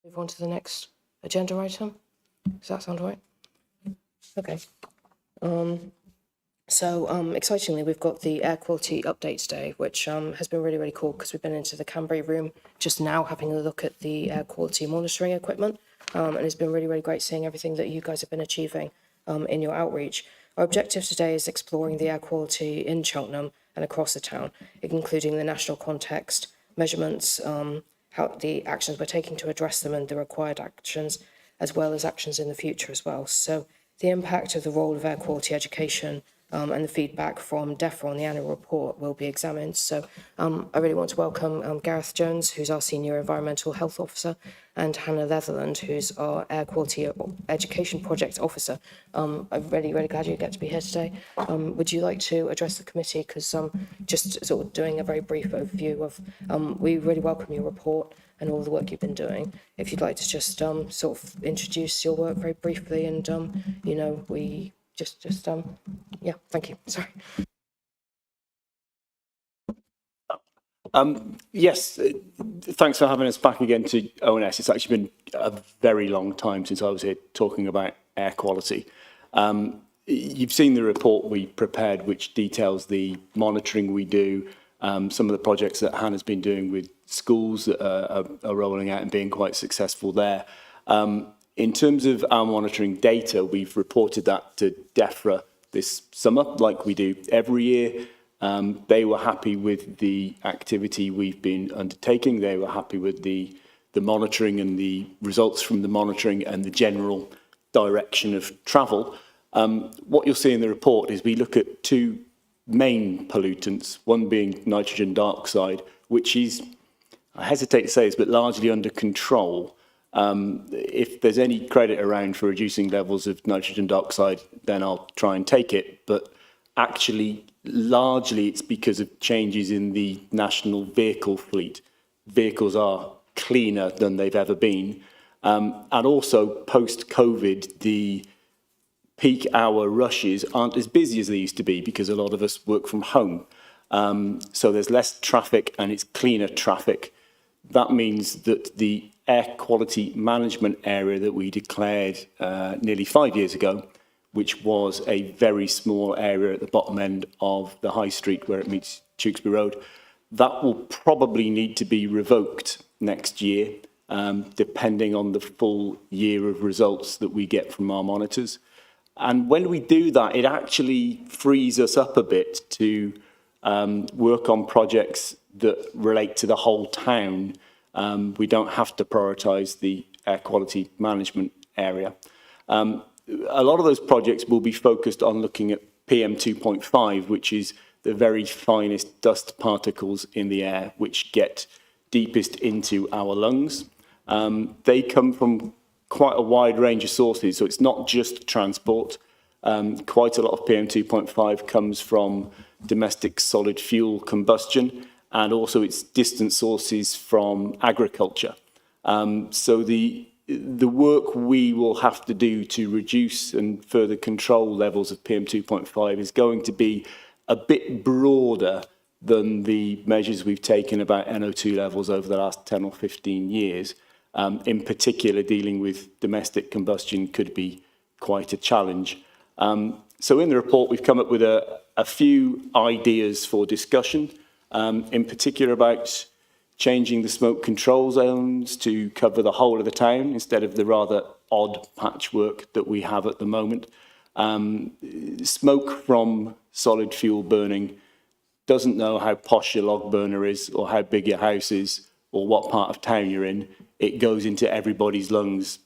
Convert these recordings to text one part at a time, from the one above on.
Move on to the next agenda item. Does that sound right? Okay. Excitingly, we've got the air quality update today, which has been really, really cool because we've been into the Canberra room just now having a look at the air quality monitoring equipment. And it's been really, really great seeing everything that you guys have been achieving in your outreach. Our objective today is exploring the air quality in Cheltenham and across the town, including the national context, measurements, how the actions we're taking to address them and the required actions, as well as actions in the future as well. So the impact of the role of air quality education and the feedback from DEFRA on the annual report will be examined. So I really want to welcome Gareth Jones, who's our Senior Environmental Health Officer, and Hannah Netherland, who's our Air Quality Education Project Officer. I'm really, really glad you get to be here today. Would you like to address the committee? Because just sort of doing a very brief overview of, we really welcome your report and all the work you've been doing. If you'd like to just sort of introduce your work very briefly and, we yeah, thank you. Sorry. Yes, thanks for having us back again to ONS. It's actually been a very long time since I was here talking about air quality. You've seen the report we prepared, which details the monitoring we do, some of the projects that Hannah's been doing with schools that are rolling out and being quite successful there. In terms of our monitoring data, we've reported that to DEFRA this summer, like we do every year. They were happy with the activity we've been undertaking. They were happy with the monitoring and the results from the monitoring and the general direction of travel. What you'll see in the report is we look at two main pollutants, one being nitrogen dioxide, which is, I hesitate to say this, but largely under control. If there's any credit around for reducing levels of nitrogen dioxide, then I'll try and take it. But actually, largely it's because of changes in the national vehicle fleet. Vehicles are cleaner than they've ever been. And also post-COVID, the peak hour rushes aren't as busy as they used to be because a lot of us work from home. So there's less traffic and it's cleaner traffic. That means that the air quality management area that we declared nearly 5 years ago, which was a very small area at the bottom end of the high street where it meets Tewkesbury Road, that will probably need to be revoked next year, depending on the full year of results that we get from our monitors. And when we do that, it actually frees us up a bit to work on projects that relate to the whole town. We don't have to prioritise the air quality management area. A lot of those projects will be focused on looking at PM 2.5, which is the very finest dust particles in the air, which get deepest into our lungs. They come from quite a wide range of sources, so it's not just transport. Quite a lot of PM 2.5 comes from domestic solid fuel combustion, and also its distant sources from agriculture. So the work we will have to do to reduce and further control levels of PM 2.5 is going to be a bit broader than the measures we've taken about NO2 levels over the last 10 or 15 years. In particular, dealing with domestic combustion could be quite a challenge. So in the report, we've come up with a few ideas for discussion, in particular about changing the smoke control zones to cover the whole of the town instead of the rather odd patchwork that we have at the moment. Smoke from solid fuel burning doesn't know how posh your log burner is or how big your house is or what part of town you're in. It goes into everybody's lungs,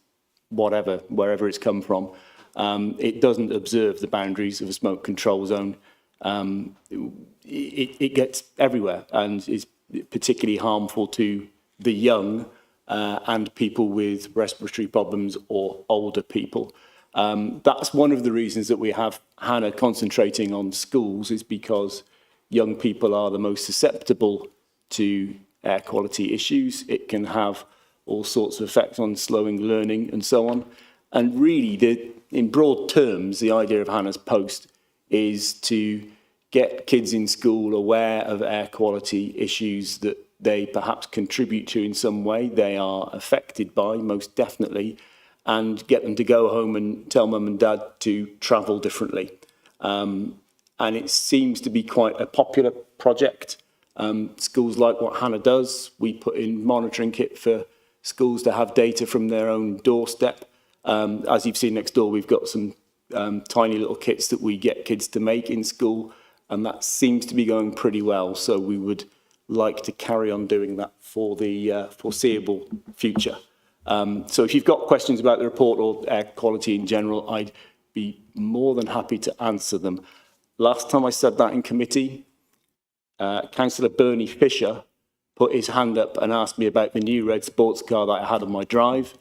wherever it's come from. It doesn't observe the boundaries of a smoke control zone. It gets everywhere and is particularly harmful to the young and people with respiratory problems or older people. That's one of the reasons that we have Hannah concentrating on schools, is because young people are the most susceptible to air quality issues. It can have all sorts of effects on slowing learning and so on. And really, in broad terms, the idea of Hannah's post is to get kids in school aware of air quality issues that they perhaps contribute to in some way, they are affected by, most definitely, and get them to go home and tell mum and dad to travel differently. And it seems to be quite a popular project. Schools like what Hannah does. We put in monitoring kit for schools to have data from their own doorstep. As you've seen next door, we've got some tiny little kits that we get kids to make in school, and that seems to be going pretty well. So we would like to carry on doing that for the foreseeable future. So if you've got questions about the report or air quality in general, I'd be more than happy to answer them. Last time I said that in committee, Councillor Bernie Fisher put his hand up and asked me about the new red sports car that I had on my drive.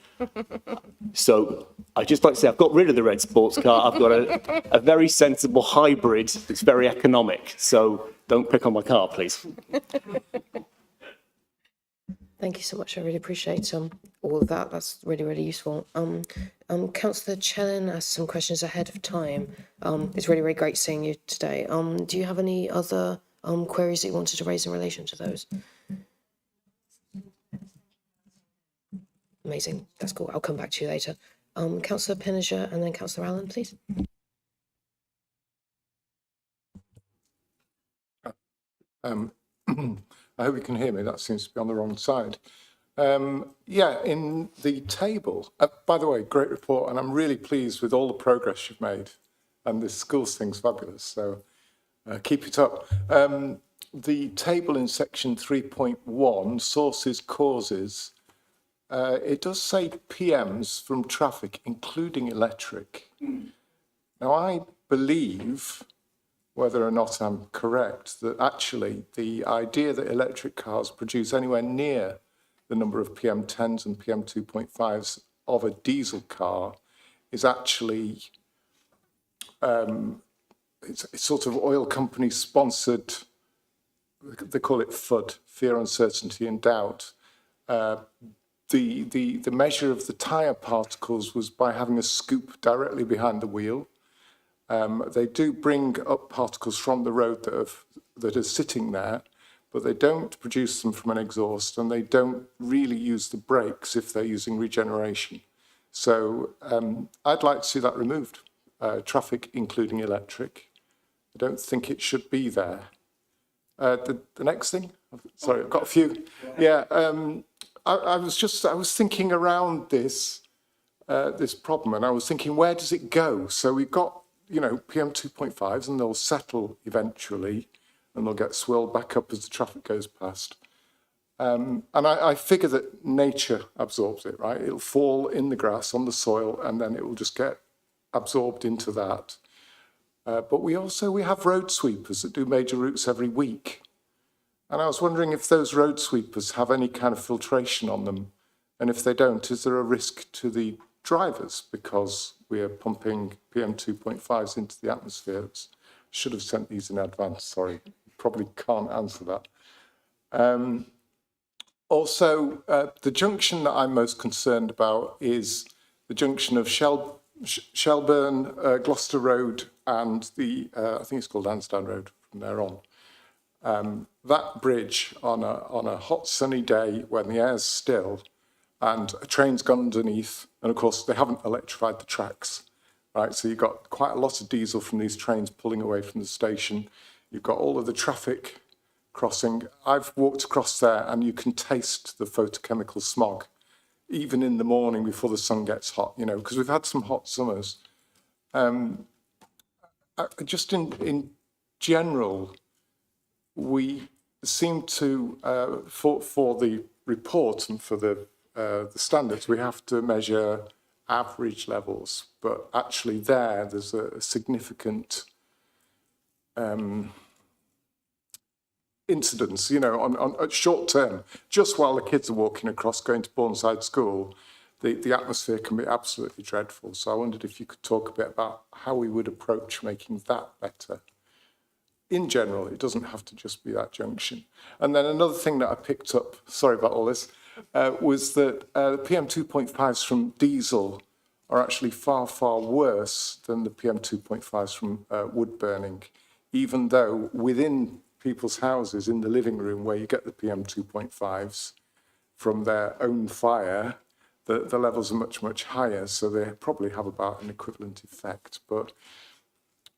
So I'd just like to say I've got rid of the red sports car. I've got a very sensible hybrid that's very economic. So don't pick on my car, please. Thank you so much. I really appreciate all of that. That's really, really useful. Councillor Chellan asked some questions ahead of time. It's really, really great seeing you today. Do you have any other queries that you wanted to raise in relation to those? Amazing. That's cool. I'll come back to you later. Councillor Pinniger and then Councillor Allen, please. I hope you can hear me. That seems to be on the wrong side. Yeah, in the table, by the way, great report, and I'm really pleased with all the progress you've made, and this schools thing's fabulous, so keep it up. The table in section 3.1, sources, causes, it does say PMs from traffic, including electric. Now, I believe, whether or not I'm correct, that actually the idea that electric cars produce anywhere near the number of PM10s and PM2.5s of a diesel car is actually, it's sort of oil company sponsored, they call it FUD, fear, uncertainty and doubt. The measure of the tyre particles was by having a scoop directly behind the wheel. They do bring up particles from the road that are sitting there, but they don't produce them from an exhaust, and they don't really use the brakes if they're using regeneration. So I'd like to see that removed, traffic including electric. I don't think it should be there. The next thing, sorry, I've got a few. Yeah, I was thinking around this problem, and I was thinking, where does it go? So we've got, you know, PM2.5s, and they'll settle eventually, and they'll get swirled back up as the traffic goes past. And I figure that nature absorbs it, right? It'll fall in the grass, on the soil, and then it will just get absorbed into that. But we have road sweepers that do major routes every week. And I was wondering if those road sweepers have any kind of filtration on them. And if they don't, is there a risk to the drivers because we are pumping PM2.5s into the atmosphere? Should have sent these in advance, sorry. Probably can't answer that. Also, the junction that I'm most concerned about is the junction of Shelburne, Gloucester Road and the, I think it's called Lansdowne Road from there on. That bridge on a hot sunny day when the air's still and a train's gone underneath, and of course they haven't electrified the tracks, right? So you've got quite a lot of diesel from these trains pulling away from the station. You've got all of the traffic crossing. I've walked across there and you can taste the photochemical smog, even in the morning before the sun gets hot, you know, because we've had some hot summers. Just in general, we seem to, for the report and for the standards, we have to measure average levels, but actually there's a significant incidence, you know, on short term, just while the kids are walking across going to Bourneside School, the atmosphere can be absolutely dreadful. So I wondered if you could talk a bit about how we would approach making that better. In general, it doesn't have to just be that junction. And then another thing that I picked up, sorry about all this, was that the PM2.5s from diesel are actually far, far worse than the PM2.5s from wood burning, even though within people's houses in the living room where you get the PM 2.5s from their own fire, the levels are much, much higher. So they probably have about an equivalent effect. But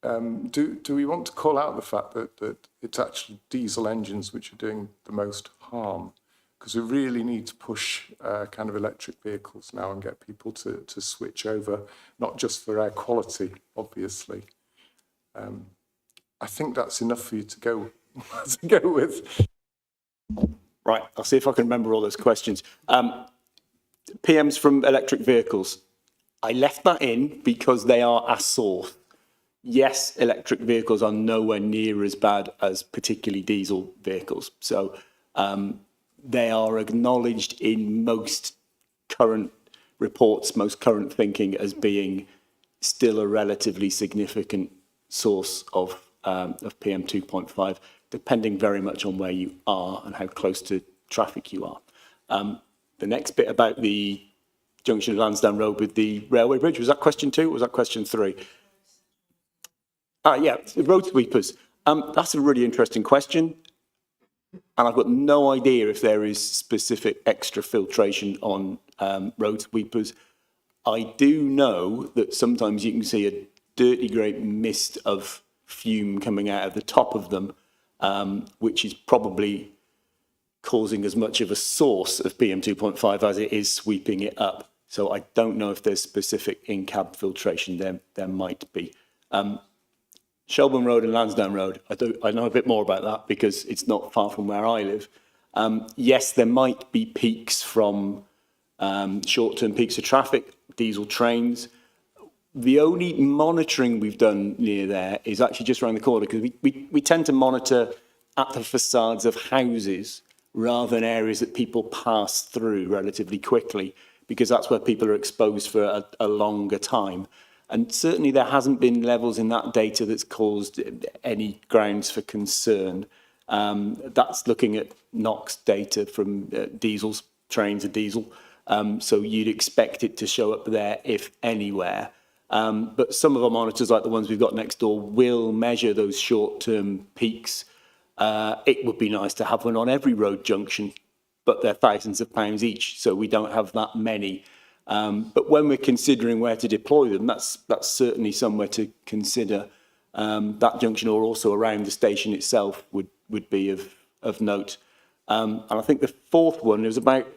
do we want to call out the fact that it's actually diesel engines which are doing the most harm? Because we really need to push kind of electric vehicles now and get people to switch over, not just for air quality, obviously. I think that's enough for you to go with. Right, I'll see if I can remember all those questions. PMs from electric vehicles. I left that in because they are a source. Yes, electric vehicles are nowhere near as bad as particularly diesel vehicles. So they are acknowledged in most current reports, most current thinking as being still a relatively significant source of PM 2.5, depending very much on where you are and how close to traffic you are. The next bit about the junction of Lansdowne Road with the railway bridge, was that question 2 or was that question 3? Yeah, road sweepers. That's a really interesting question. And I've got no idea if there is specific extra filtration on road sweepers. I do know that sometimes you can see a dirty great mist of fume coming out of the top of them, which is probably causing as much of a source of PM 2.5 as it is sweeping it up. So I don't know if there's specific in-cab filtration. There might be. Shelburne Road and Lansdowne Road, I know a bit more about that because it's not far from where I live. Yes, there might be peaks from short-term peaks of traffic, diesel trains. The only monitoring we've done near there is actually just around the corner because we tend to monitor at the facades of houses rather than areas that people pass through relatively quickly because that's where people are exposed for a longer time. And certainly there hasn't been levels in that data that's caused any grounds for concern. That's looking at NOx data from diesels, trains of diesel. So you'd expect it to show up there if anywhere. But some of our monitors, like the ones we've got next door, will measure those short-term peaks. It would be nice to have one on every road junction, but they're thousands of pounds each, so we don't have that many. But when we're considering where to deploy them, that's certainly somewhere to consider. That junction or also around the station itself would be of note. And I think the fourth one is about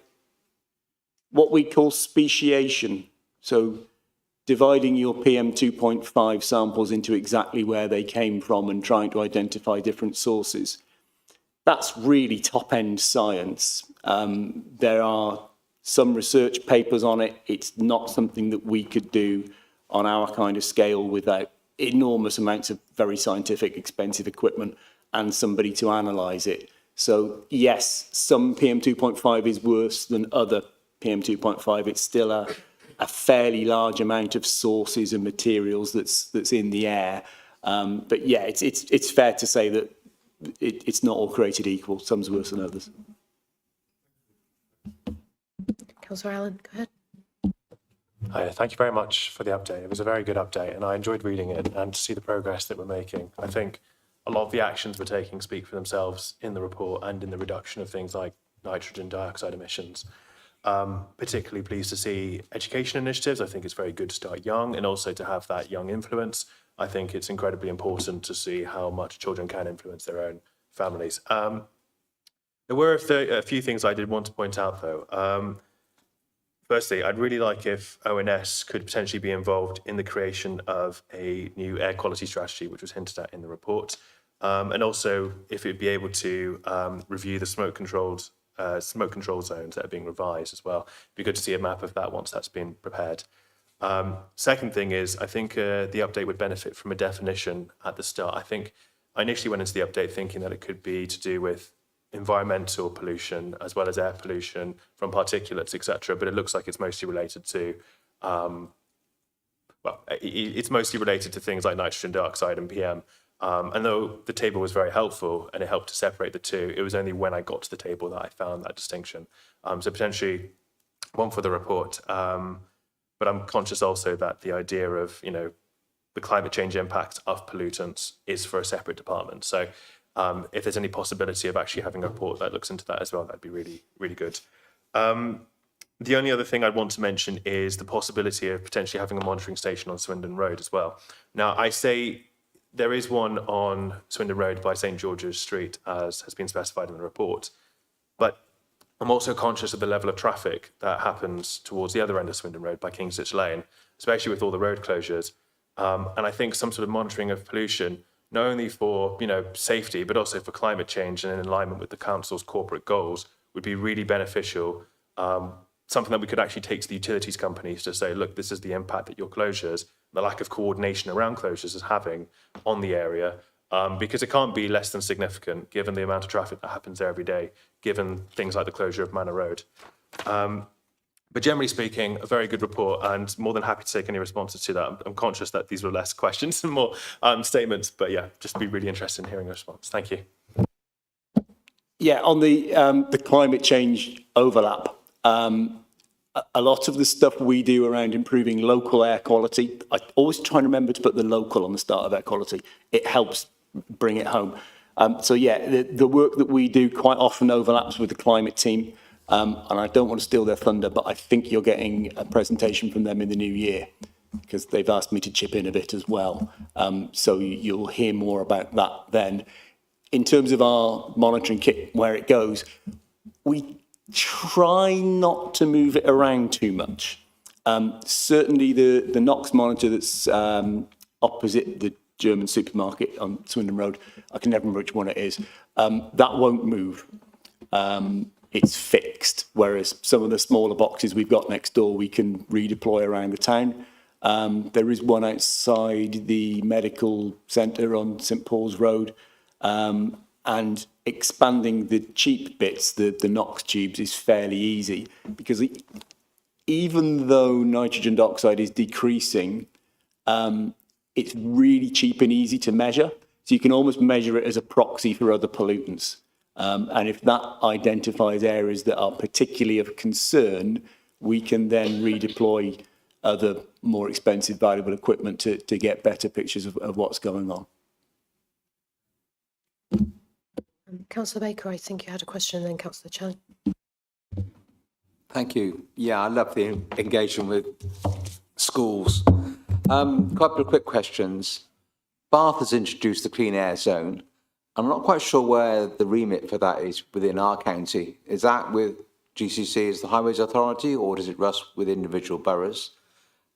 what we call speciation. So dividing your PM 2.5 samples into exactly where they came from and trying to identify different sources. That's really top-end science. There are some research papers on it. It's not something that we could do on our kind of scale without enormous amounts of very scientific, expensive equipment and somebody to analyse it. So yes, some PM 2.5 is worse than other PM 2.5. It's still a fairly large amount of sources and materials that's in the air. But yeah, it's fair to say that it's not all created equal. Some's worse than others. Councillor Allen, go ahead. Hi, thank you very much for the update. It was a very good update and I enjoyed reading it and to see the progress that we're making. I think a lot of the actions we're taking speak for themselves in the report and in the reduction of things like nitrogen dioxide emissions. Particularly pleased to see education initiatives. I think it's very good to start young and also to have that young influence. I think it's incredibly important to see how much children can influence their own families. There were a few things I did want to point out though. Firstly, I'd really like if ONS could potentially be involved in the creation of a new air quality strategy, which was hinted at in the report. And also if it'd be able to review the smoke control zones that are being revised as well. It'd be good to see a map of that once that's been prepared. Second thing is, I think the update would benefit from a definition at the start. I think I initially went into the update thinking that it could be to do with environmental pollution as well as air pollution from particulates, etc. But it looks like it's mostly related to, it's mostly related to things like nitrogen dioxide and PM. And though the table was very helpful and it helped to separate the two, it was only when I got to the table that I found that distinction. So potentially one for the report, but I'm conscious also that the idea of, the climate change impact of pollutants is for a separate department. So If there's any possibility of actually having a report that looks into that as well, that'd be really, really good. The only other thing I'd want to mention is the possibility of potentially having a monitoring station on Swindon Road as well. Now, I say there is one on Swindon Road by St George's Street, as has been specified in the report, but I'm also conscious of the level of traffic that happens towards the other end of Swindon Road by Kingsditch Lane, especially with all the road closures. And I think some sort of monitoring of pollution, not only for safety, but also for climate change and in alignment with the council's corporate goals, would be really beneficial. Something that we could actually take to the utilities companies to say, look, this is the impact that your closures, the lack of coordination around closures is having on the area, because it can't be less than significant given the amount of traffic that happens there every day, given things like the closure of Manor Road. But generally speaking, a very good report, and more than happy to take any responses to that. I'm conscious that these were less questions and more statements, but yeah, just be really interested in hearing a response. Thank you. Yeah, on the climate change overlap, a lot of the stuff we do around improving local air quality, I always try and remember to put the local on the start of air quality. It helps bring it home. So yeah, the work that we do quite often overlaps with the climate team. And I don't want to steal their thunder, but I think you're getting a presentation from them in the new year because they've asked me to chip in a bit as well. So you'll hear more about that then. In terms of our monitoring kit, where it goes, we try not to move it around too much. Certainly the NOx monitor that's opposite the German supermarket on Swindon Road, I can never remember which one it is, that won't move. It's fixed, whereas some of the smaller boxes we've got next door we can redeploy around the town. There is one outside the medical centre on St Paul's Road, and expanding the cheap bits, the NOx tubes, is fairly easy because even though nitrogen dioxide is decreasing, it's really cheap and easy to measure. So you can almost measure it as a proxy for other pollutants. And if that identifies areas that are particularly of concern, we can then redeploy other more expensive valuable equipment to get better pictures of what's going on. Councillor Baker, I think you had a question, and then Councillor Chan. Thank you. Yeah, I love the engagement with schools. Couple of quick questions. Bath has introduced the clean air zone. I'm not quite sure where the remit for that is within our county. Is that with GCC as the Highways Authority, or does it rest with individual boroughs?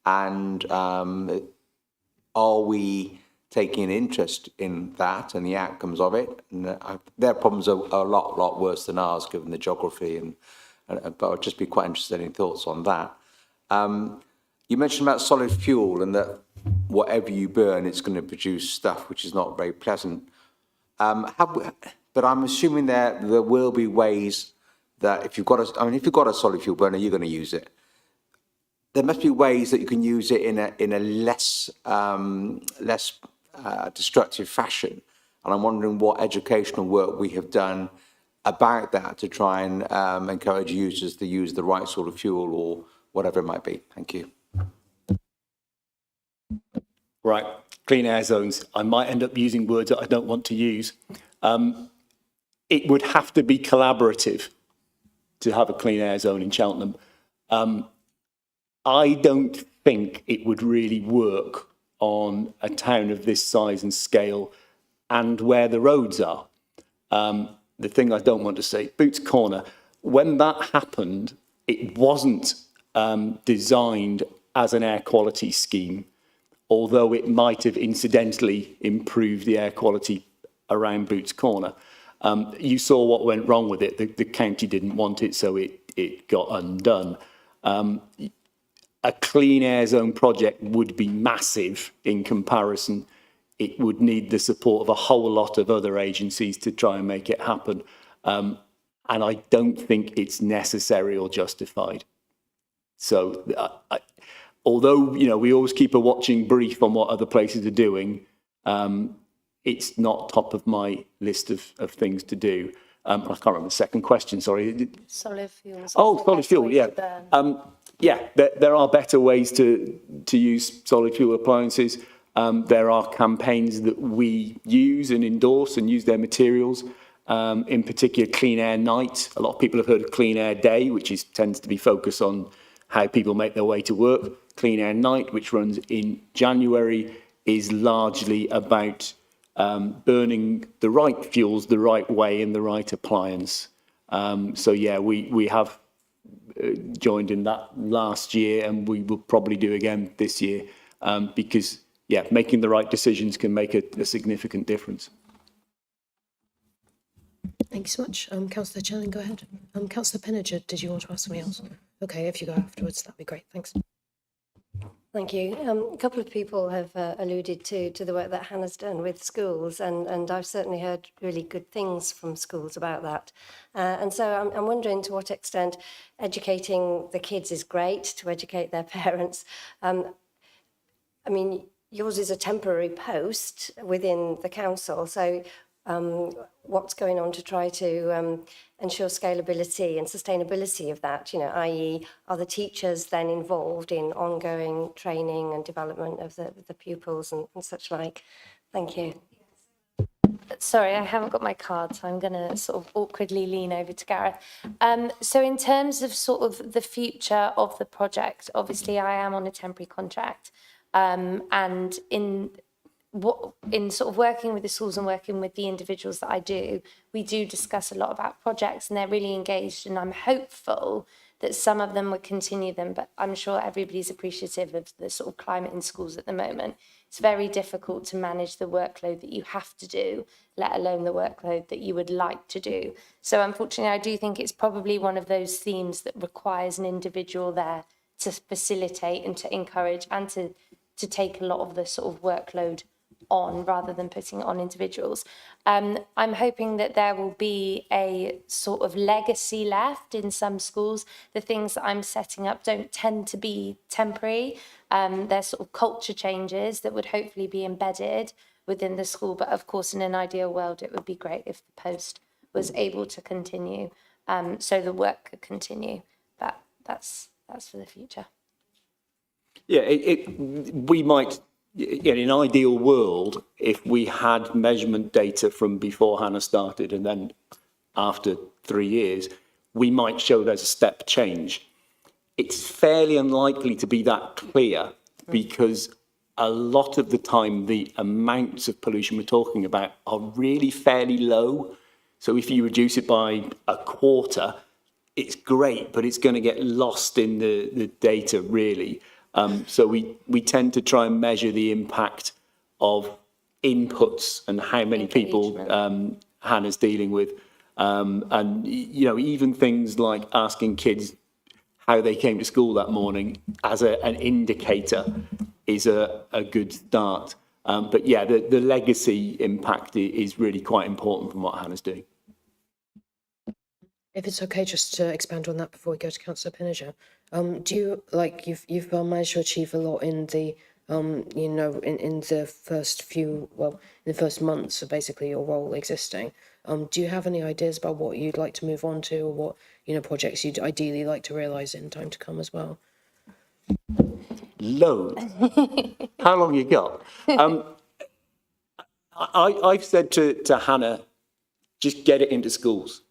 And are we taking an interest in that and the outcomes of it? And their problems are a lot worse than ours, given the geography. But I'd just be quite interested in thoughts on that. You mentioned about solid fuel and that whatever you burn, it's going to produce stuff which is not very pleasant. But I'm assuming that there will be ways that if you've got a solid fuel burner, you're going to use it. There must be ways that you can use it in a less destructive fashion. And I'm wondering what educational work we have done about that to try and encourage users to use the right sort of fuel or whatever it might be. Thank you. Right, clean air zones. I might end up using words that I don't want to use. It would have to be collaborative to have a clean air zone in Cheltenham. I don't think it would really work on a town of this size and scale and where the roads are. The thing I don't want to say, Boots Corner, when that happened, it wasn't designed as an air quality scheme, although it might have incidentally improved the air quality around Boots Corner. You saw what went wrong with it. The county didn't want it, so it got undone. A clean air zone project would be massive in comparison. It would need the support of a whole lot of other agencies to try and make it happen. And I don't think it's necessary or justified. So although, we always keep a watching brief on what other places are doing, it's not top of my list of things to do. I can't remember the second question, sorry. Solid fuels. Oh, solid fuel, yeah. Yeah, there are better ways to use solid fuel appliances. There are campaigns that we use and endorse and use their materials. In particular, Clean Air Night. A lot of people have heard of Clean Air Day, which tends to be focused on how people make their way to work. Clean Air Night, which runs in January, is largely about burning the right fuels the right way in the right appliance. So yeah, we have joined in that last year, and we will probably do again this year, because yeah, making the right decisions can make a significant difference. Thank you so much. Councillor Chelling, go ahead. Councillor Pinniger, did you want to ask something else? Okay, if you go afterwards, that'd be great. Thanks. Thank you. A couple of people have alluded to the work that Hannah's done with schools, and I've certainly heard really good things from schools about that. And so I'm wondering to what extent educating the kids is great, to educate their parents. I mean, yours is a temporary post within the council, so what's going on to try to ensure scalability and sustainability of that, you know, i.e. are the teachers then involved in ongoing training and development of the pupils and such like? Thank you. Sorry, I haven't got my card, so I'm going to sort of awkwardly lean over to Gareth. So in terms of sort of the future of the project, obviously I am on a temporary contract, and in sort of working with the schools and working with the individuals that I do, we do discuss a lot about projects, and they're really engaged, and I'm hopeful that some of them would continue them, but I'm sure everybody's appreciative of the sort of climate in schools at the moment. It's very difficult to manage the workload that you have to do, let alone the workload that you would like to do. So unfortunately, I do think it's probably one of those themes that requires an individual there to facilitate and to encourage and to take a lot of the sort of workload on rather than putting it on individuals. I'm hoping that there will be a sort of legacy left in some schools. The things that I'm setting up don't tend to be temporary. They're sort of culture changes that would hopefully be embedded within the school. But of course, in an ideal world, it would be great if the post was able to continue, so the work could continue. But that's for the future. Yeah, we might, in an ideal world, if we had measurement data from before Hannah started and then after 3 years, we might show there's a step change. It's fairly unlikely to be that clear because a lot of the time the amounts of pollution we're talking about are really fairly low. So if you reduce it by a quarter, it's great, but it's going to get lost in the data really. So we tend to try and measure the impact of inputs and how many people Hannah's dealing with. And, you know, even things like asking kids how they came to school that morning as an indicator is a good start. But yeah, the legacy impact is really quite important from what Hannah's doing. If it's okay, just to expand on that before we go to Councillor Pinniger, do you, like, you've managed to achieve a lot in the, you know, in the first few, well, in the first months of basically your role existing. Do you have any ideas about what you'd like to move on to, or what, you know, projects you'd ideally like to realise in time to come as well? Loads. How long you got? I've said to Hannah, just get it into schools.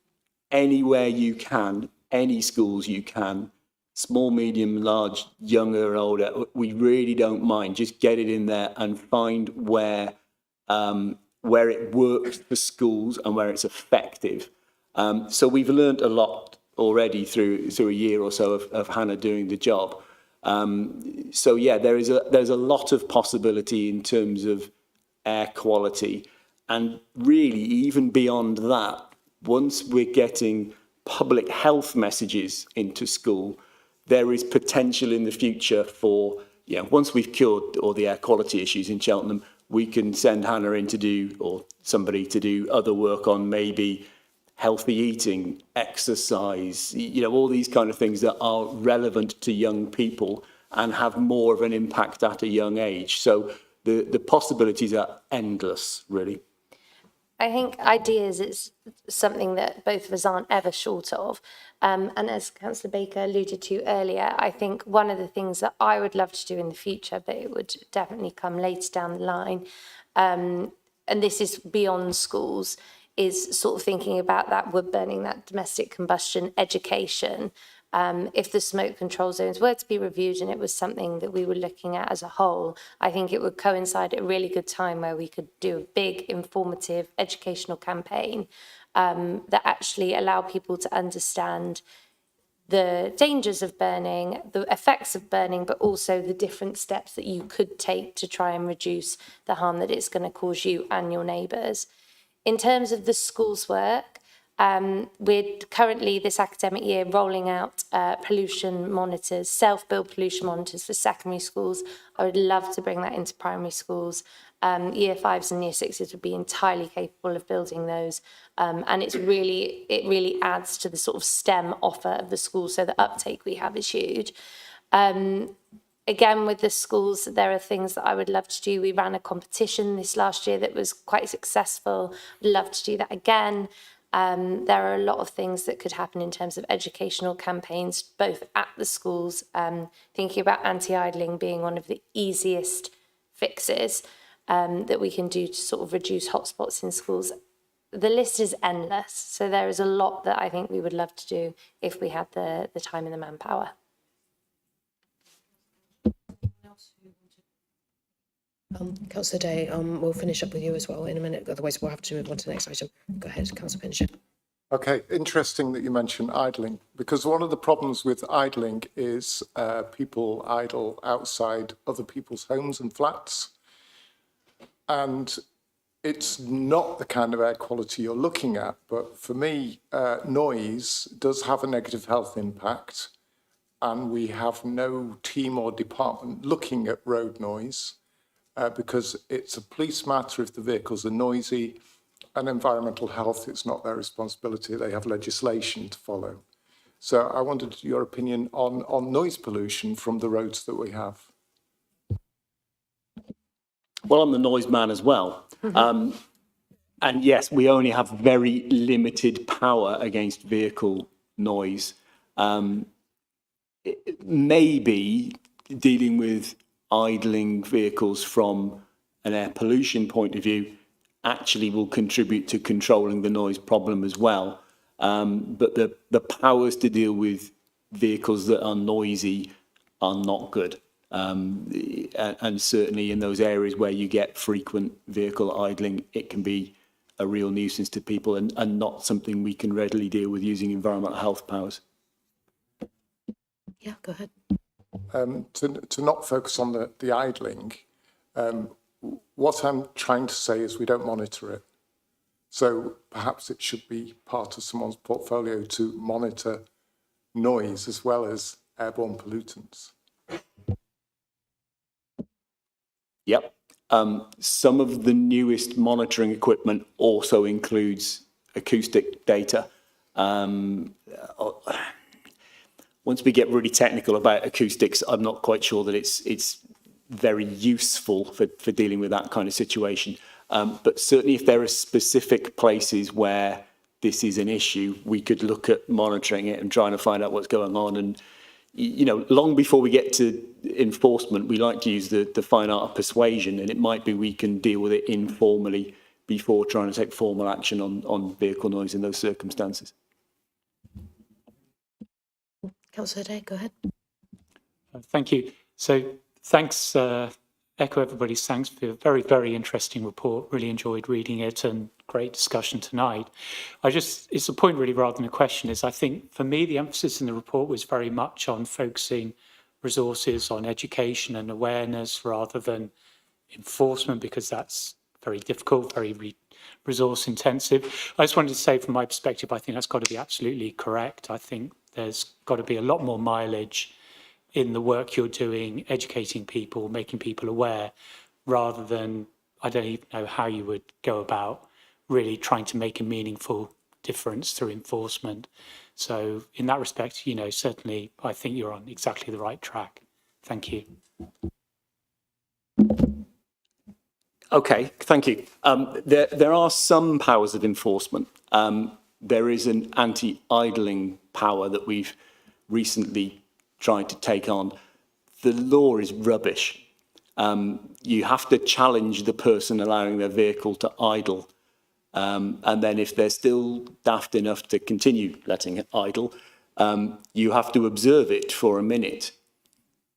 Anywhere you can, any schools you can, small, medium, large, younger and older, we really don't mind. Just get it in there and find where it works for schools and where it's effective. So we've learned a lot already through a year or so of Hannah doing the job. So yeah, there's a lot of possibility in terms of air quality, and really even beyond that, once we're getting public health messages into school, there is potential in the future for, you know, once we've cured all the air quality issues in Cheltenham, we can send Hannah in to do, or somebody to do other work on maybe healthy eating, exercise, you know, all these kind of things that are relevant to young people and have more of an impact at a young age. So the possibilities are endless, really. I think ideas is something that both of us aren't ever short of. And as Councillor Baker alluded to earlier, I think one of the things that I would love to do in the future, but it would definitely come later down the line, and this is beyond schools, is sort of thinking about that wood burning, that domestic combustion education. If the smoke control zones were to be reviewed and it was something that we were looking at as a whole, I think it would coincide at a really good time where we could do a big informative educational campaign that actually allow people to understand the dangers of burning, the effects of burning, but also the different steps that you could take to try and reduce the harm that it's going to cause you and your neighbours. In terms of the schools work, we're currently this academic year rolling out pollution monitors, self-build pollution monitors for secondary schools. I would love to bring that into primary schools. Year 5s and Year 6s would be entirely capable of building those. And it really adds to the sort of STEM offer of the school, so the uptake we have is huge. Again, with the schools, there are things that I would love to do. We ran a competition this last year that was quite successful. I'd love to do that again. There are a lot of things that could happen in terms of educational campaigns, both at the schools, thinking about anti-idling being one of the easiest fixes that we can do to sort of reduce hotspots in schools. The list is endless, so there is a lot that I think we would love to do if we had the time and the manpower. Councillor Day, we'll finish up with you as well in a minute, otherwise we'll have to move on to the next item. Go ahead, Councillor Pincher. Okay, interesting that you mentioned idling, because one of the problems with idling is people idle outside other people's homes and flats. And it's not the kind of air quality you're looking at, but for me, noise does have a negative health impact, and we have no team or department looking at road noise because it's a police matter if the vehicles are noisy, and environmental health, it's not their responsibility. They have legislation to follow. So I wanted your opinion on noise pollution from the roads that we have. Well, I'm the noise man as well. And yes, we only have very limited power against vehicle noise. Maybe dealing with idling vehicles from an air pollution point of view actually will contribute to controlling the noise problem as well. But the powers to deal with vehicles that are noisy are not good. And certainly in those areas where you get frequent vehicle idling, it can be a real nuisance to people and not something we can readily deal with using environmental health powers. Yeah, go ahead. To not focus on the idling, what I'm trying to say is we don't monitor it. So perhaps it should be part of someone's portfolio to monitor noise as well as airborne pollutants. Yep. Some of the newest monitoring equipment also includes acoustic data. Once we get really technical about acoustics, I'm not quite sure that it's very useful for dealing with that kind of situation. But certainly if there are specific places where this is an issue, we could look at monitoring it and trying to find out what's going on. And, you know, long before we get to enforcement, we like to use the fine art of persuasion, and it might be we can deal with it informally before trying to take formal action on vehicle noise in those circumstances. Councillor Day, go ahead. Thank you. So thanks, echo everybody's thanks for a very, very interesting report. Really enjoyed reading it and great discussion tonight. It's a point really rather than a question, is I think for me, the emphasis in the report was very much on focusing resources on education and awareness rather than enforcement, because that's very difficult, very resource intensive. I just wanted to say from my perspective, I think that's got to be absolutely correct. I think there's got to be a lot more mileage in the work you're doing, educating people, making people aware, rather than, I don't even know how you would go about really trying to make a meaningful difference through enforcement. So in that respect, you know, certainly I think you're on exactly the right track. Thank you. Okay, thank you. There are some powers of enforcement. There is an anti-idling power that we've recently tried to take on. The law is rubbish. You have to challenge the person allowing their vehicle to idle. And then if they're still daft enough to continue letting it idle, you have to observe it for a minute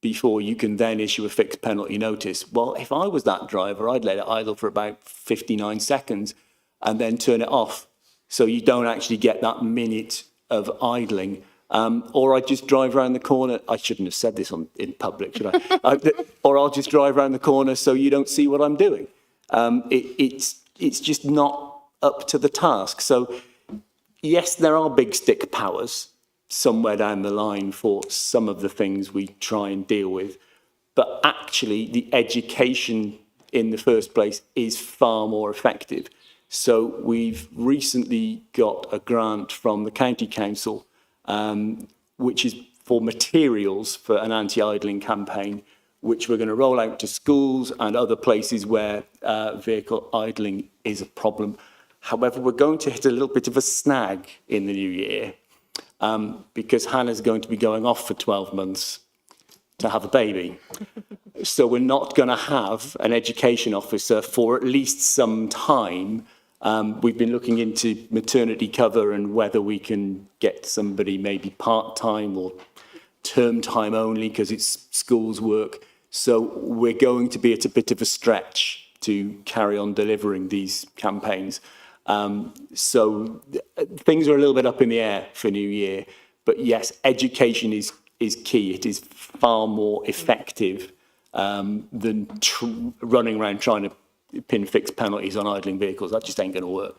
before you can then issue a fixed penalty notice. Well, if I was that driver, I'd let it idle for about 59 seconds and then turn it off. So you don't actually get that minute of idling. Or I'd just drive around the corner. I shouldn't have said this in public, should I? Or I'll just drive around the corner so you don't see what I'm doing. It's just not up to the task. So yes, there are big stick powers somewhere down the line for some of the things we try and deal with. But actually, the education in the first place is far more effective. So we've recently got a grant from the County Council, which is for materials for an anti-idling campaign, which we're going to roll out to schools and other places where vehicle idling is a problem. However, we're going to hit a little bit of a snag in the new year, because Hannah's going to be going off for 12 months to have a baby. So we're not going to have an education officer for at least some time. We've been looking into maternity cover and whether we can get somebody maybe part-time or term time only because it's school's work. So we're going to be at a bit of a stretch to carry on delivering these campaigns. So things are a little bit up in the air for New Year, but yes, education is key. It is far more effective than running around trying to pin fixed penalties on idling vehicles. That just ain't going to work.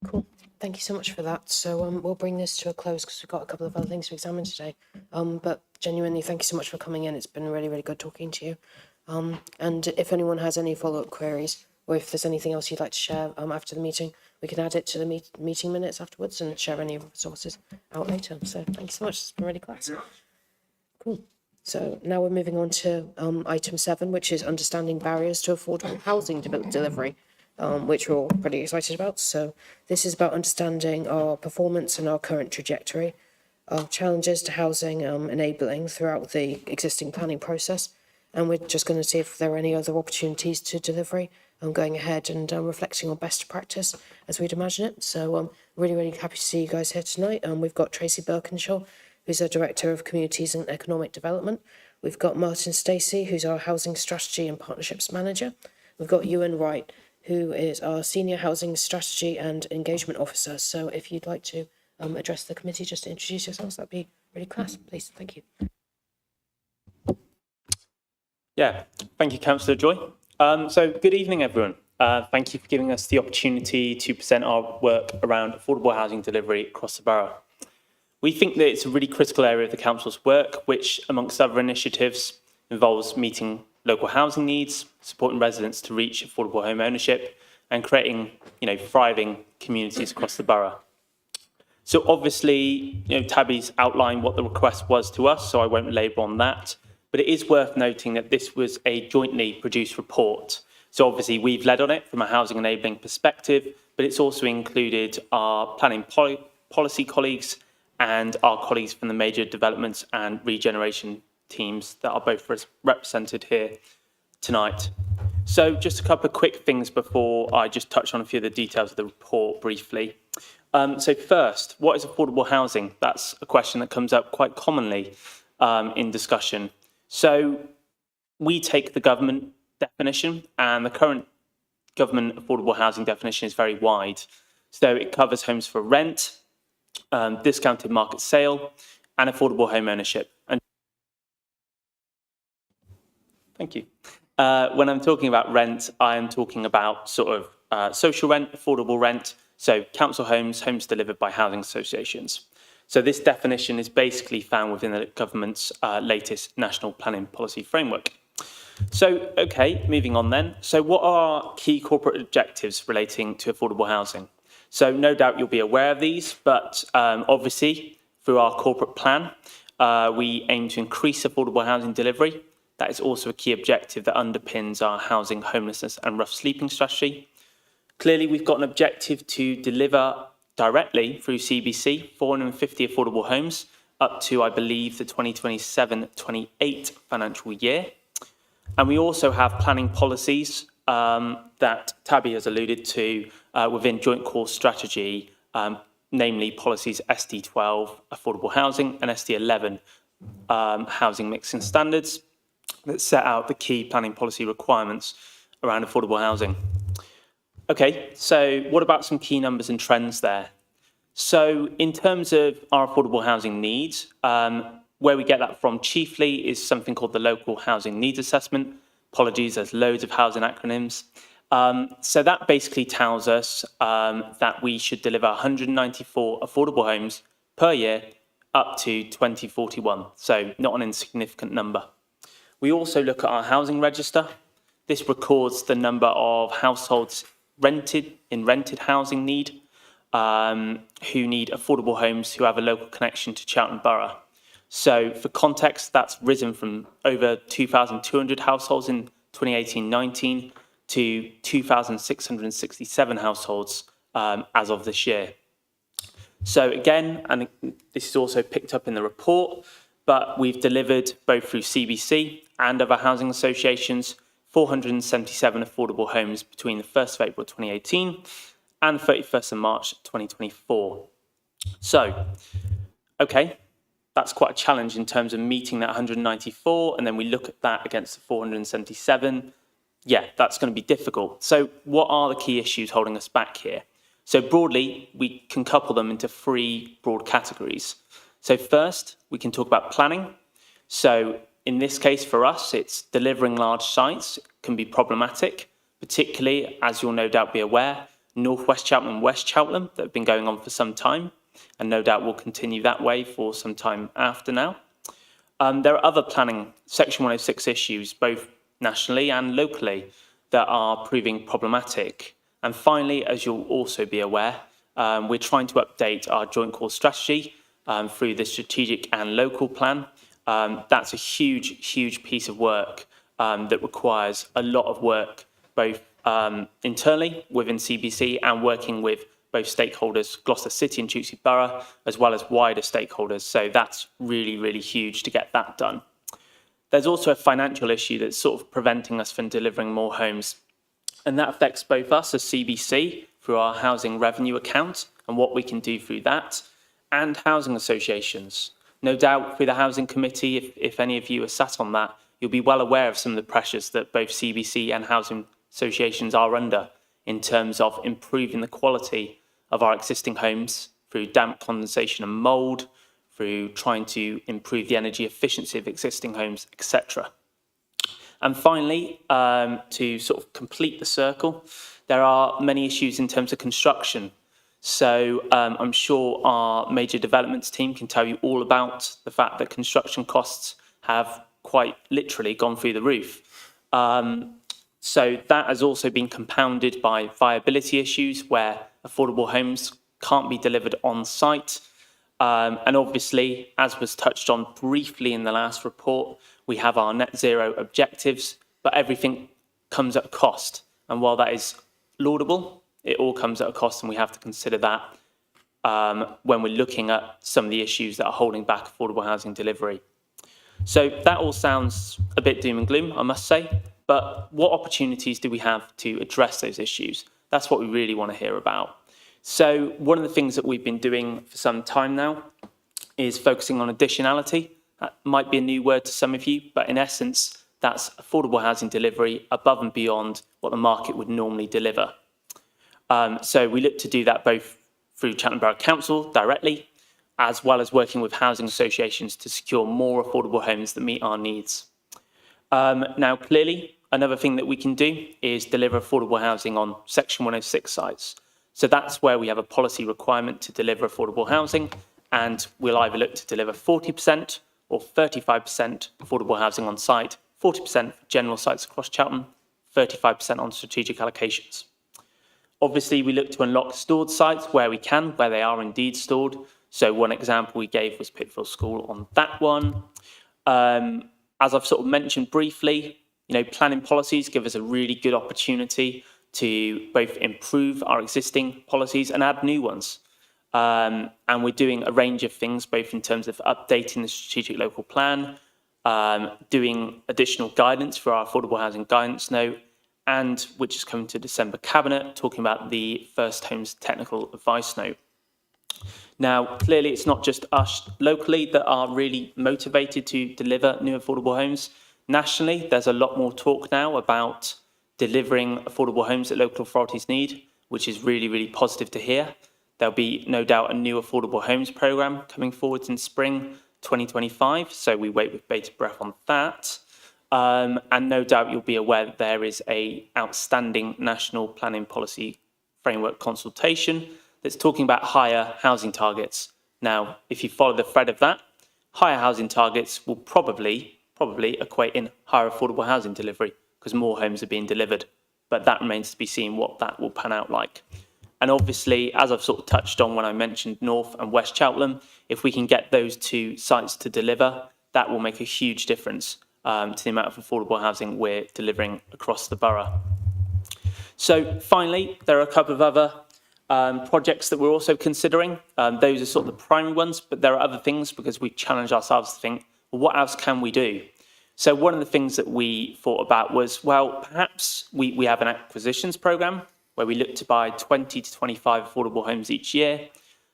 Cool. Thank you so much for that. So we'll bring this to a close because we've got a couple of other things to examine today. But genuinely, thank you so much for coming in. It's been really, really good talking to you. And if anyone has any follow-up queries, or if there's anything else you'd like to share after the meeting, we can add it to the meeting minutes afterwards and share any resources out later. So thank you so much. It's been really class. Cool. So now we're moving on to item 7, which is understanding barriers to affordable housing delivery, which we're all pretty excited about. So this is about understanding our performance and our current trajectory, our challenges to housing enabling throughout the existing planning process. And we're just going to see if there are any other opportunities to delivery. Going ahead and reflecting on best practice as we'd imagine it. So I'm really, really happy to see you guys here tonight. We've got Tracy Birkinshaw, who's our Director of Communities and Economic Development. We've got Martin Stacey, who's our Housing Strategy and Partnerships Manager. We've got Ewan Wright, who is our Senior Housing Strategy and Engagement Officer. So if you'd like to address the committee, just to introduce yourselves, that'd be really class, please. Thank you. Yeah, thank you, Councillor Joy. So good evening, everyone. Thank you for giving us the opportunity to present our work around affordable housing delivery across the borough. We think that it's a really critical area of the council's work, which, amongst other initiatives, involves meeting local housing needs, supporting residents to reach affordable home ownership, and creating, thriving communities across the borough. So obviously, Tabby's outlined what the request was to us, so I won't labour on that. But it is worth noting that this was a jointly produced report. So obviously we've led on it from a housing enabling perspective, but it's also included our planning policy colleagues and our colleagues from the major developments and regeneration teams that are both represented here tonight. So just a couple of quick things before I just touch on a few of the details of the report briefly. So first, what is affordable housing? That's a question that comes up quite commonly in discussion. So we take the government definition, and the current government affordable housing definition is very wide. So it covers homes for rent, discounted market sale, and affordable home ownership. And thank you. When I'm talking about rent, I am talking about sort of social rent, affordable rent, so council homes, homes delivered by housing associations. So this definition is basically found within the government's latest national planning policy framework. So, okay, moving on then. So what are key corporate objectives relating to affordable housing? So no doubt you'll be aware of these, but obviously through our corporate plan, we aim to increase affordable housing delivery that is also a key objective that underpins our housing, homelessness and rough sleeping strategy. Clearly, we've got an objective to deliver directly through CBC 450 affordable homes up to, I believe, the 2027-28 financial year. And we also have planning policies that Tabby has alluded to within Joint Core Strategy, namely policies SD12, affordable housing, and SD11, housing mixing standards, that set out the key planning policy requirements around affordable housing. Okay, so what about some key numbers and trends there? So in terms of our affordable housing needs, where we get that from chiefly is something called the Local Housing Needs Assessment. Apologies, there's loads of housing acronyms. So that basically tells us that we should deliver 194 affordable homes per year up to 2041, so not an insignificant number. We also look at our housing register. This records the number of households rented housing need, who need affordable homes who have a local connection to Cheltenham Borough. So for context, that's risen from over 2,200 households in 2018-19 to 2,667 households as of this year. So again, and this is also picked up in the report, but we've delivered both through CBC and other housing associations 477 affordable homes between the 1st of April 2018 and the 31st of March 2024. So, okay, that's quite a challenge in terms of meeting that 194, and then we look at that against the 477. Yeah, that's going to be difficult. So what are the key issues holding us back here? So broadly, we can couple them into three broad categories. So first, we can talk about planning. So in this case, for us, it's delivering large sites can be problematic, particularly, as you'll no doubt be aware, North West Cheltenham and West Cheltenham that have been going on for some time, and no doubt will continue that way for some time after now. There are other planning Section 106 issues, both nationally and locally, that are proving problematic. And finally, as you'll also be aware, we're trying to update our Joint Core Strategy through the strategic and local plan. That's a huge piece of work that requires a lot of work, both internally within CBC and working with both stakeholders, Gloucester City and Tewkesbury Borough, as well as wider stakeholders. So that's really huge to get that done. There's also a financial issue that's sort of preventing us from delivering more homes. And that affects both us as CBC through our housing revenue account and what we can do through that, and housing associations. No doubt through the Housing Committee, if any of you are sat on that, you'll be well aware of some of the pressures that both CBC and housing associations are under in terms of improving the quality of our existing homes through damp condensation and mould, through trying to improve the energy efficiency of existing homes, etc. And finally, to sort of complete the circle, there are many issues in terms of construction. So I'm sure our major developments team can tell you all about the fact that construction costs have quite literally gone through the roof. So that has also been compounded by viability issues where affordable homes can't be delivered on site. And obviously, as was touched on briefly in the last report, we have our net zero objectives, but everything comes at a cost. And while that is laudable, it all comes at a cost, and we have to consider that when we're looking at some of the issues that are holding back affordable housing delivery. So that all sounds a bit doom and gloom, I must say, but what opportunities do we have to address those issues? That's what we really want to hear about. So one of the things that we've been doing for some time now is focusing on additionality. That might be a new word to some of you, but in essence, that's affordable housing delivery above and beyond what the market would normally deliver. So we look to do that both through Cheltenham Borough Council directly, as well as working with housing associations to secure more affordable homes that meet our needs. Now, clearly, another thing that we can do is deliver affordable housing on Section 106 sites. So that's where we have a policy requirement to deliver affordable housing, and we'll either look to deliver 40% or 35% affordable housing on site, 40% for general sites across Cheltenham, 35% on strategic allocations. Obviously, we look to unlock stored sites where we can, where they are indeed stored. So one example we gave was Pitfield School on that one. As I've sort of mentioned briefly, planning policies give us a really good opportunity to both improve our existing policies and add new ones. And we're doing a range of things, both in terms of updating the strategic local plan, doing additional guidance for our affordable housing guidance note, and which is coming to December Cabinet, talking about the First Homes Technical Advice Note. Now, clearly, it's not just us locally that are really motivated to deliver new affordable homes. Nationally, there's a lot more talk now about delivering affordable homes that local authorities need, which is really, really positive to hear. There'll be no doubt a new affordable homes programme coming forwards in spring 2025, so we wait with bated breath on that. And no doubt you'll be aware that there is an outstanding national planning policy framework consultation that's talking about higher housing targets. Now, if you follow the thread of that, higher housing targets will probably equate in higher affordable housing delivery because more homes are being delivered. But that remains to be seen what that will pan out like. And obviously, as I've sort of touched on when I mentioned North and West Cheltenham, if we can get those two sites to deliver, that will make a huge difference to the amount of affordable housing we're delivering across the borough. So finally, there are a couple of other projects that we're also considering. Those are sort of the primary ones, but there are other things because we challenge ourselves to think, well, what else can we do? So one of the things that we thought about was, well, perhaps we have an acquisitions programme where we look to buy 20 to 25 affordable homes each year.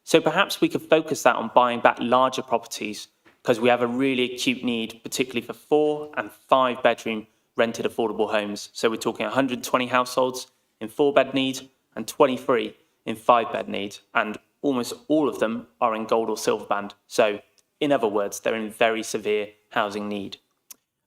So perhaps we could focus that on buying back larger properties because we have a really acute need, particularly for 4 and 5 bedroom rented affordable homes. So we're talking 120 households in 4-bed need and 23 in 5-bed need. And almost all of them are in gold or silver band. So in other words, they're in very severe housing need.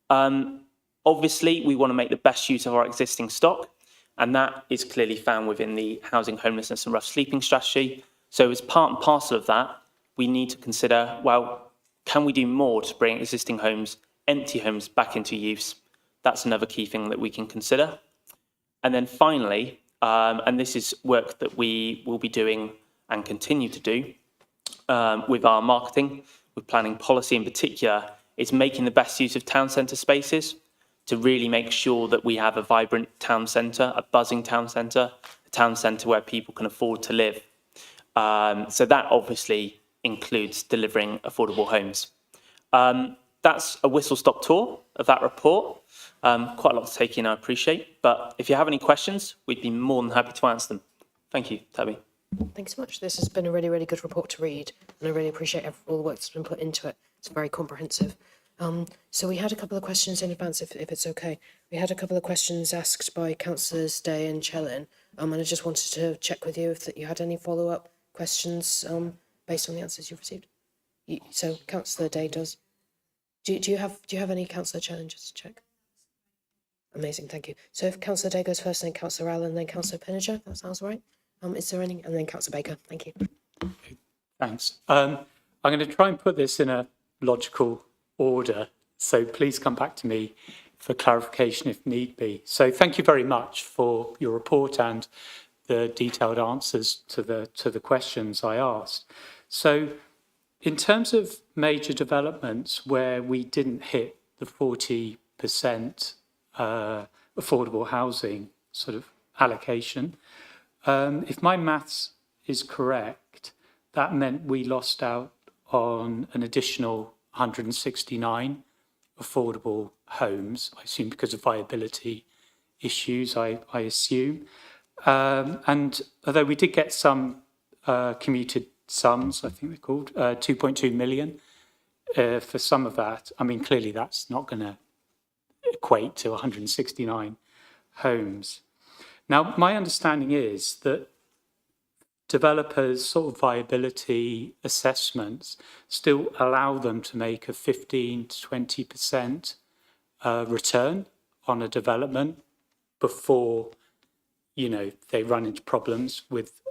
Obviously, we want to make the best use of our existing stock. And that is clearly found within the housing, homelessness and rough sleeping strategy. So as part and parcel of that, we need to consider, well, can we do more to bring existing homes, empty homes back into use? That's another key thing that we can consider. And then finally, and this is work that we will be doing and continue to do with our marketing, with planning policy in particular, is making the best use of town centre spaces to really make sure that we have a vibrant town centre, a buzzing town centre, a town centre where people can afford to live. So that obviously includes delivering affordable homes. That's a whistle-stop tour of that report. Quite a lot to take in, I appreciate. But if you have any questions, we'd be more than happy to answer them. Thank you, Tabby. Thanks so much. This has been a really, really good report to read, and I really appreciate all the work that's been put into it. It's very comprehensive. So we had a couple of questions in advance, if it's okay. We had a couple of questions asked by Councillors Day and Chelin, and I just wanted to check with you if you had any follow-up questions based on the answers you've received. So Councillor Day does. Do you have any Councillor Chelin, just to check? Amazing, thank you. So if Councillor Day goes first, then Councillor Allen, then Councillor Pinniger, that sounds right. Is there any? And then Councillor Baker, thank you. Thanks. I'm going to try and put this in a logical order, so please come back to me for clarification if need be. So thank you very much for your report and the detailed answers to the questions I asked. So in terms of major developments where we didn't hit the 40% affordable housing sort of allocation, if my maths is correct, that meant we lost out on an additional 169 affordable homes, I assume because of viability issues, I assume. And although we did get some commuted sums, I think they're called, 2.2 million for some of that, I mean, clearly that's not going to equate to 169 homes. Now, my understanding is that developers' sort of viability assessments still allow them to make a 15 to 20% return on a development before, they run into problems with,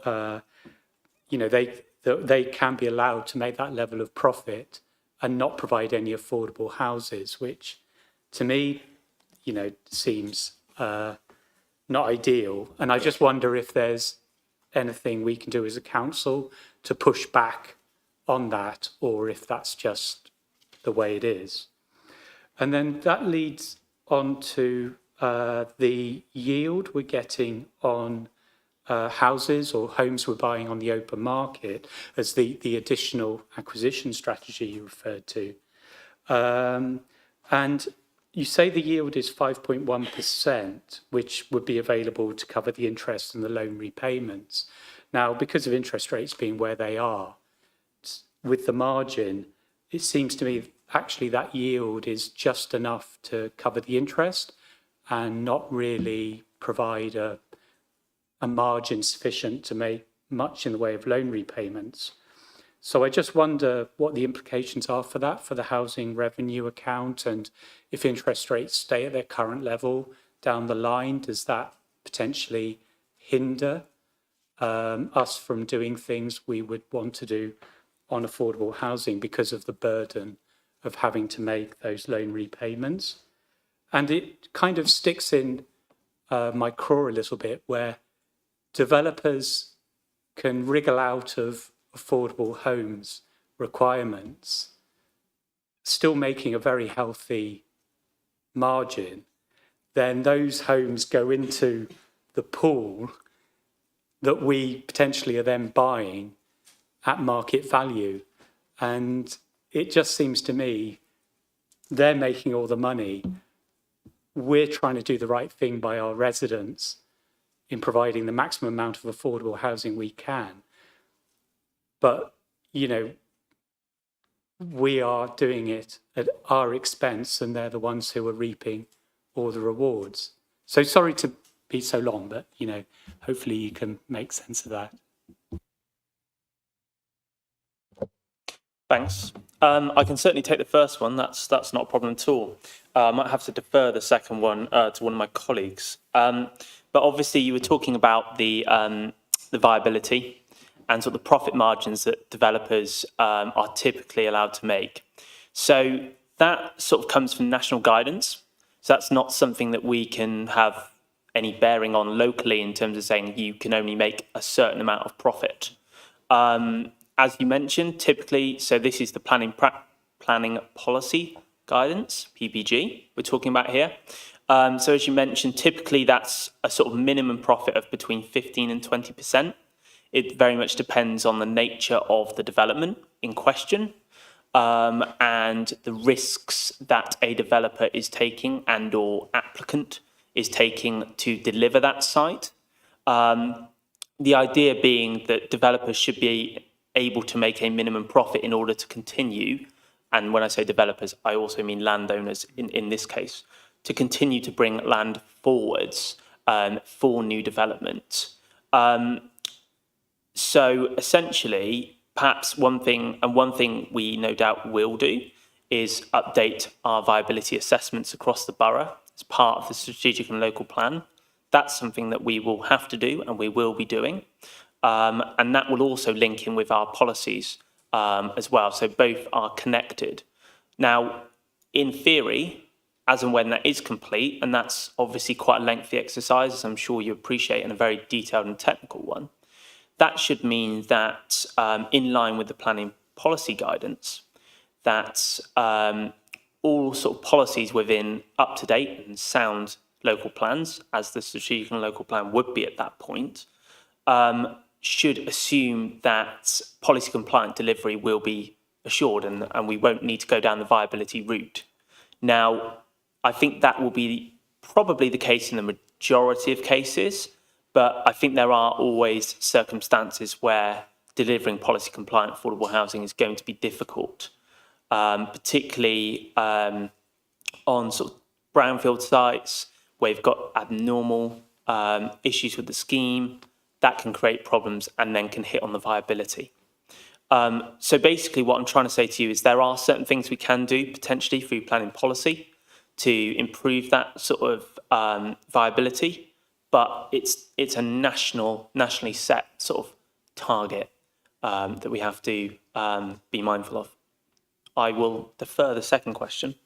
they can be allowed to make that level of profit and not provide any affordable houses, which to me, seems not ideal. And I just wonder if there's anything we can do as a council to push back on that, or if that's just the way it is. And then that leads on to the yield we're getting on houses or homes we're buying on the open market as the additional acquisition strategy you referred to. And you say the yield is 5.1%, which would be available to cover the interest and the loan repayments. Now, because of interest rates being where they are, with the margin, it seems to me actually that yield is just enough to cover the interest and not really provide a margin sufficient to make much in the way of loan repayments. So I just wonder what the implications are for that, for the housing revenue account, and if interest rates stay at their current level down the line, does that potentially hinder us from doing things we would want to do on affordable housing because of the burden of having to make those loan repayments? And it kind of sticks in my craw a little bit, where developers can wriggle out of affordable homes requirements, still making a very healthy margin, then those homes go into the pool that we potentially are then buying at market value. And it just seems to me they're making all the money. We're trying to do the right thing by our residents in providing the maximum amount of affordable housing we can. But, you know, we are doing it at our expense, and they're the ones who are reaping all the rewards. So sorry to be so long, but, you know, hopefully you can make sense of that. Thanks. I can certainly take the first one. That's not a problem at all. I might have to defer the second one to one of my colleagues. But obviously, you were talking about the viability and sort of the profit margins that developers are typically allowed to make. So that sort of comes from national guidance. So that's not something that we can have any bearing on locally in terms of saying you can only make a certain amount of profit. As you mentioned, typically, so this is the planning policy guidance, PPG, we're talking about here. So as you mentioned, typically that's a sort of minimum profit of between 15 and 20%. It very much depends on the nature of the development in question and the risks that a developer is taking and or applicant is taking to deliver that site. The idea being that developers should be able to make a minimum profit in order to continue, and when I say developers, I also mean landowners in this case, to continue to bring land forwards for new development. So essentially, perhaps one thing we no doubt will do is update our viability assessments across the borough as part of the strategic and local plan. That's something that we will have to do and we will be doing. And that will also link in with our policies as well. So both are connected. Now, in theory, as and when that is complete, and that's obviously quite a lengthy exercise, as I'm sure you appreciate, and a very detailed and technical one, that should mean that in line with the planning policy guidance, that all sort of policies within up-to-date and sound local plans, as the strategic and local plan would be at that point, should assume that policy compliant delivery will be assured and we won't need to go down the viability route. Now, I think that will be probably the case in the majority of cases, but I think there are always circumstances where delivering policy compliant affordable housing is going to be difficult, particularly on sort of brownfield sites where you've got abnormal issues with the scheme. That can create problems and then can hit on the viability. So basically what I'm trying to say to you is there are certain things we can do potentially through planning policy to improve that sort of viability, but it's a nationally set sort of target that we have to be mindful of. I will defer the second question.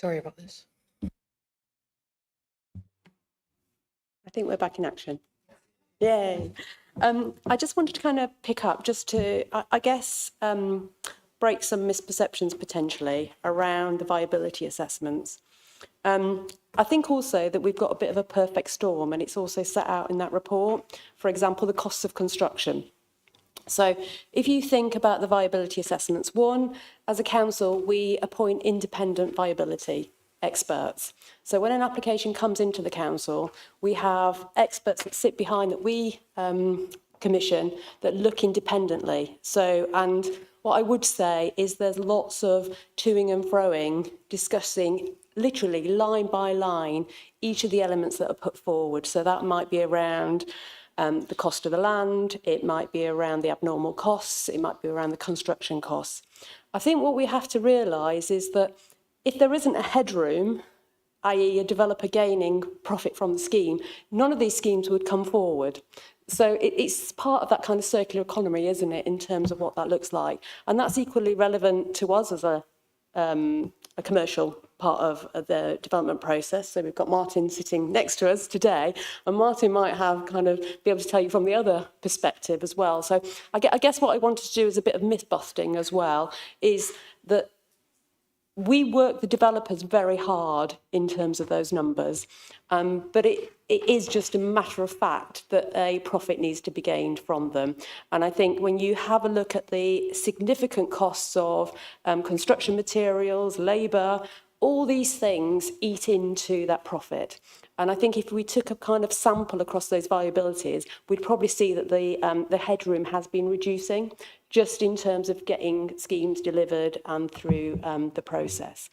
Sorry about this. I think we're back in action. Yay. I just wanted to kind of pick up just to, I guess, break some misperceptions potentially around the viability assessments. I think also that we've got a bit of a perfect storm, and it's also set out in that report. For example, the costs of construction. So if you think about the viability assessments, one, as a council, we appoint independent viability experts. So when an application comes into the council, we have experts that sit behind that we commission that look independently. So, and what I would say is there's lots of toing and froing, discussing literally line by line each of the elements that are put forward. So that might be around the cost of the land, it might be around the abnormal costs, it might be around the construction costs. I think what we have to realise is that if there isn't a headroom, i.e. a developer gaining profit from the scheme, none of these schemes would come forward. So it's part of that kind of circular economy, isn't it, in terms of what that looks like. And that's equally relevant to us as a commercial part of the development process. So we've got Martin sitting next to us today, and Martin might have kind of be able to tell you from the other perspective as well. So I guess what I wanted to do is a bit of myth busting as well, is that we work the developers very hard in terms of those numbers, but it is just a matter of fact that a profit needs to be gained from them. And I think when you have a look at the significant costs of construction materials, labour, all these things eat into that profit. And I think if we took a kind of sample across those viabilities, we'd probably see that the headroom has been reducing just in terms of getting schemes delivered and through the process.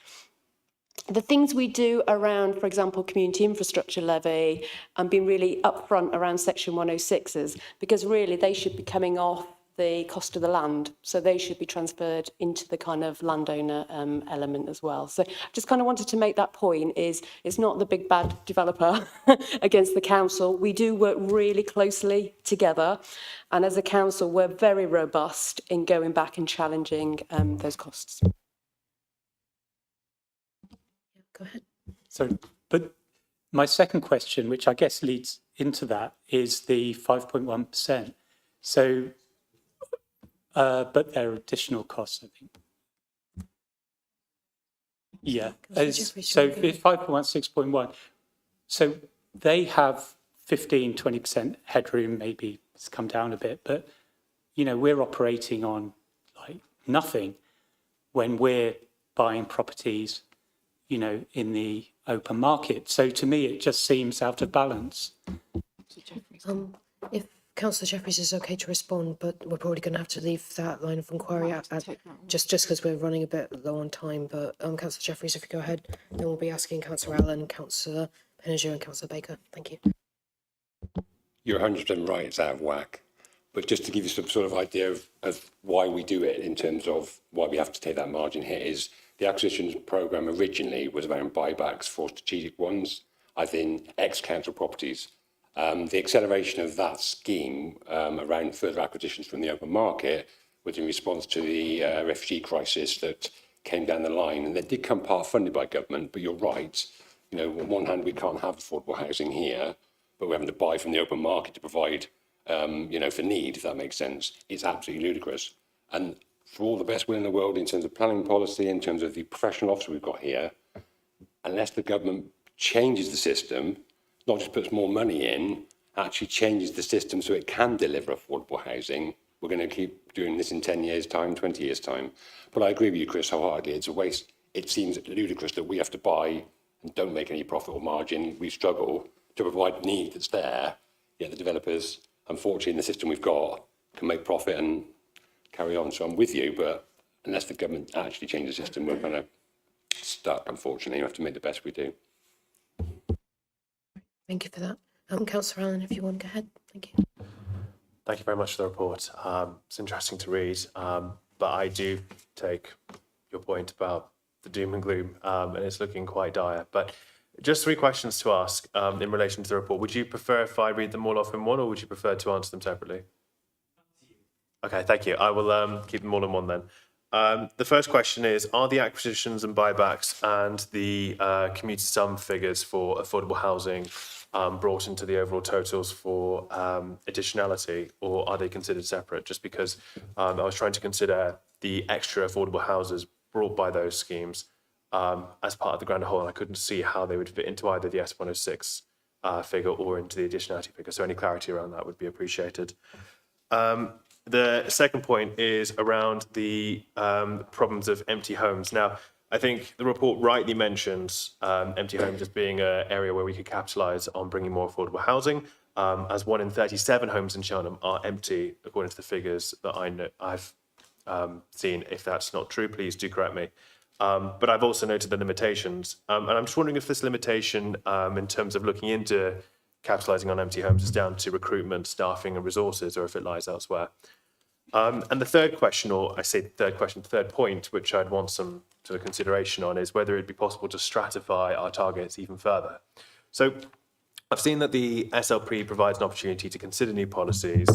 The things we do around, for example, community infrastructure levy and being really upfront around section 106s, because really they should be coming off the cost of the land. So they should be transferred into the kind of landowner element as well. So just kind of wanted to make that point is it's not the big bad developer against the council. We do work really closely together. And as a council, we're very robust in going back and challenging those costs. Go ahead. So, but my second question, which I guess leads into that, is the 5.1%. So, but there are additional costs, I think. Yeah, so it's 5.1, 6.1. So they have 15, 20% headroom, maybe it's come down a bit, but, you know, we're operating on like nothing when we're buying properties, you know, in the open market. So to me, it just seems out of balance. If Councillor Jeffries is okay to respond, but we're probably going to have to leave that line of inquiry out, just because we're running a bit low on time. But Councillor Jeffries, if you go ahead, then we'll be asking Councillor Allen, Councillor Penninger and Councillor Baker. Thank you. You're 100% right, it's out of whack. But just to give you some sort of idea of why we do it in terms of why we have to take that margin hit is the acquisitions programme originally was around buybacks for strategic ones, as in ex-council properties. The acceleration of that scheme around further acquisitions from the open market was in response to the refugee crisis that came down the line. And they did come part funded by government, but you're right. You know, on one hand, we can't have affordable housing here, but we're having to buy from the open market to provide, you know, for need, if that makes sense. It's absolutely ludicrous. And for all the best will in the world in terms of planning policy, in terms of the professional officer we've got here, unless the government changes the system, not just puts more money in, actually changes the system so it can deliver affordable housing, we're going to keep doing this in 10 years' time, 20 years' time. But I agree with you, Chris, wholeheartedly. It's a waste. It seems ludicrous that we have to buy and don't make any profit or margin. We struggle to provide need that's there, yet the developers, unfortunately, in the system we've got, can make profit and carry on. So I'm with you, but unless the government actually changes the system, we're kind of stuck, unfortunately. We have to make the best we do. Thank you for that. Councillor Allen, if you want, go ahead. Thank you. Thank you very much for the report. It's interesting to read, but I do take your point about the doom and gloom, and it's looking quite dire. But just 3 questions to ask in relation to the report. Would you prefer if I read them all off in one, or would you prefer to answer them separately? Okay, thank you. I will keep them all in one then. The first question is, are the acquisitions and buybacks and the commuted sum figures for affordable housing brought into the overall totals for additionality, or are they considered separate? Just because I was trying to consider the extra affordable houses brought by those schemes as part of the grand whole, and I couldn't see how they would fit into either the S106 figure or into the additionality figure. So any clarity around that would be appreciated. The second point is around the problems of empty homes. Now, I think the report rightly mentions empty homes as being an area where we could capitalise on bringing more affordable housing, as 1 in 37 homes in Cheltenham are empty, according to the figures that I've seen. If that's not true, please do correct me. But I've also noted the limitations. And I'm just wondering if this limitation, in terms of looking into capitalising on empty homes, is down to recruitment, staffing and resources, or if it lies elsewhere. And the third question, or I say third point, which I'd want some sort of consideration on, is whether it'd be possible to stratify our targets even further. So I've seen that the SLP provides an opportunity to consider new policies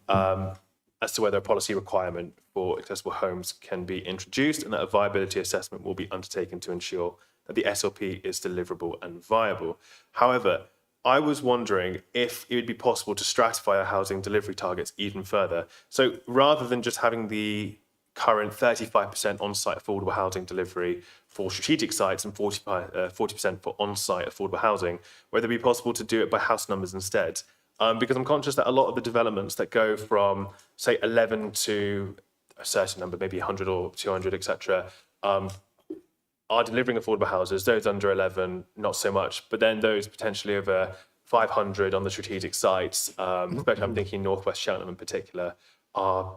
as to whether a policy requirement for accessible homes can be introduced, and that a viability assessment will be undertaken to ensure that the SLP is deliverable and viable. However, I was wondering if it would be possible to stratify our housing delivery targets even further. So rather than just having the current 35% on-site affordable housing delivery for strategic sites and 40% for on-site affordable housing, whether it be possible to do it by house numbers instead. Because I'm conscious that a lot of the developments that go from, say, 11 to a certain number, maybe 100 or 200, etc., are delivering affordable houses. Those under 11, not so much. But then those potentially over 500 on the strategic sites, especially I'm thinking Northwest Cheltenham in particular, are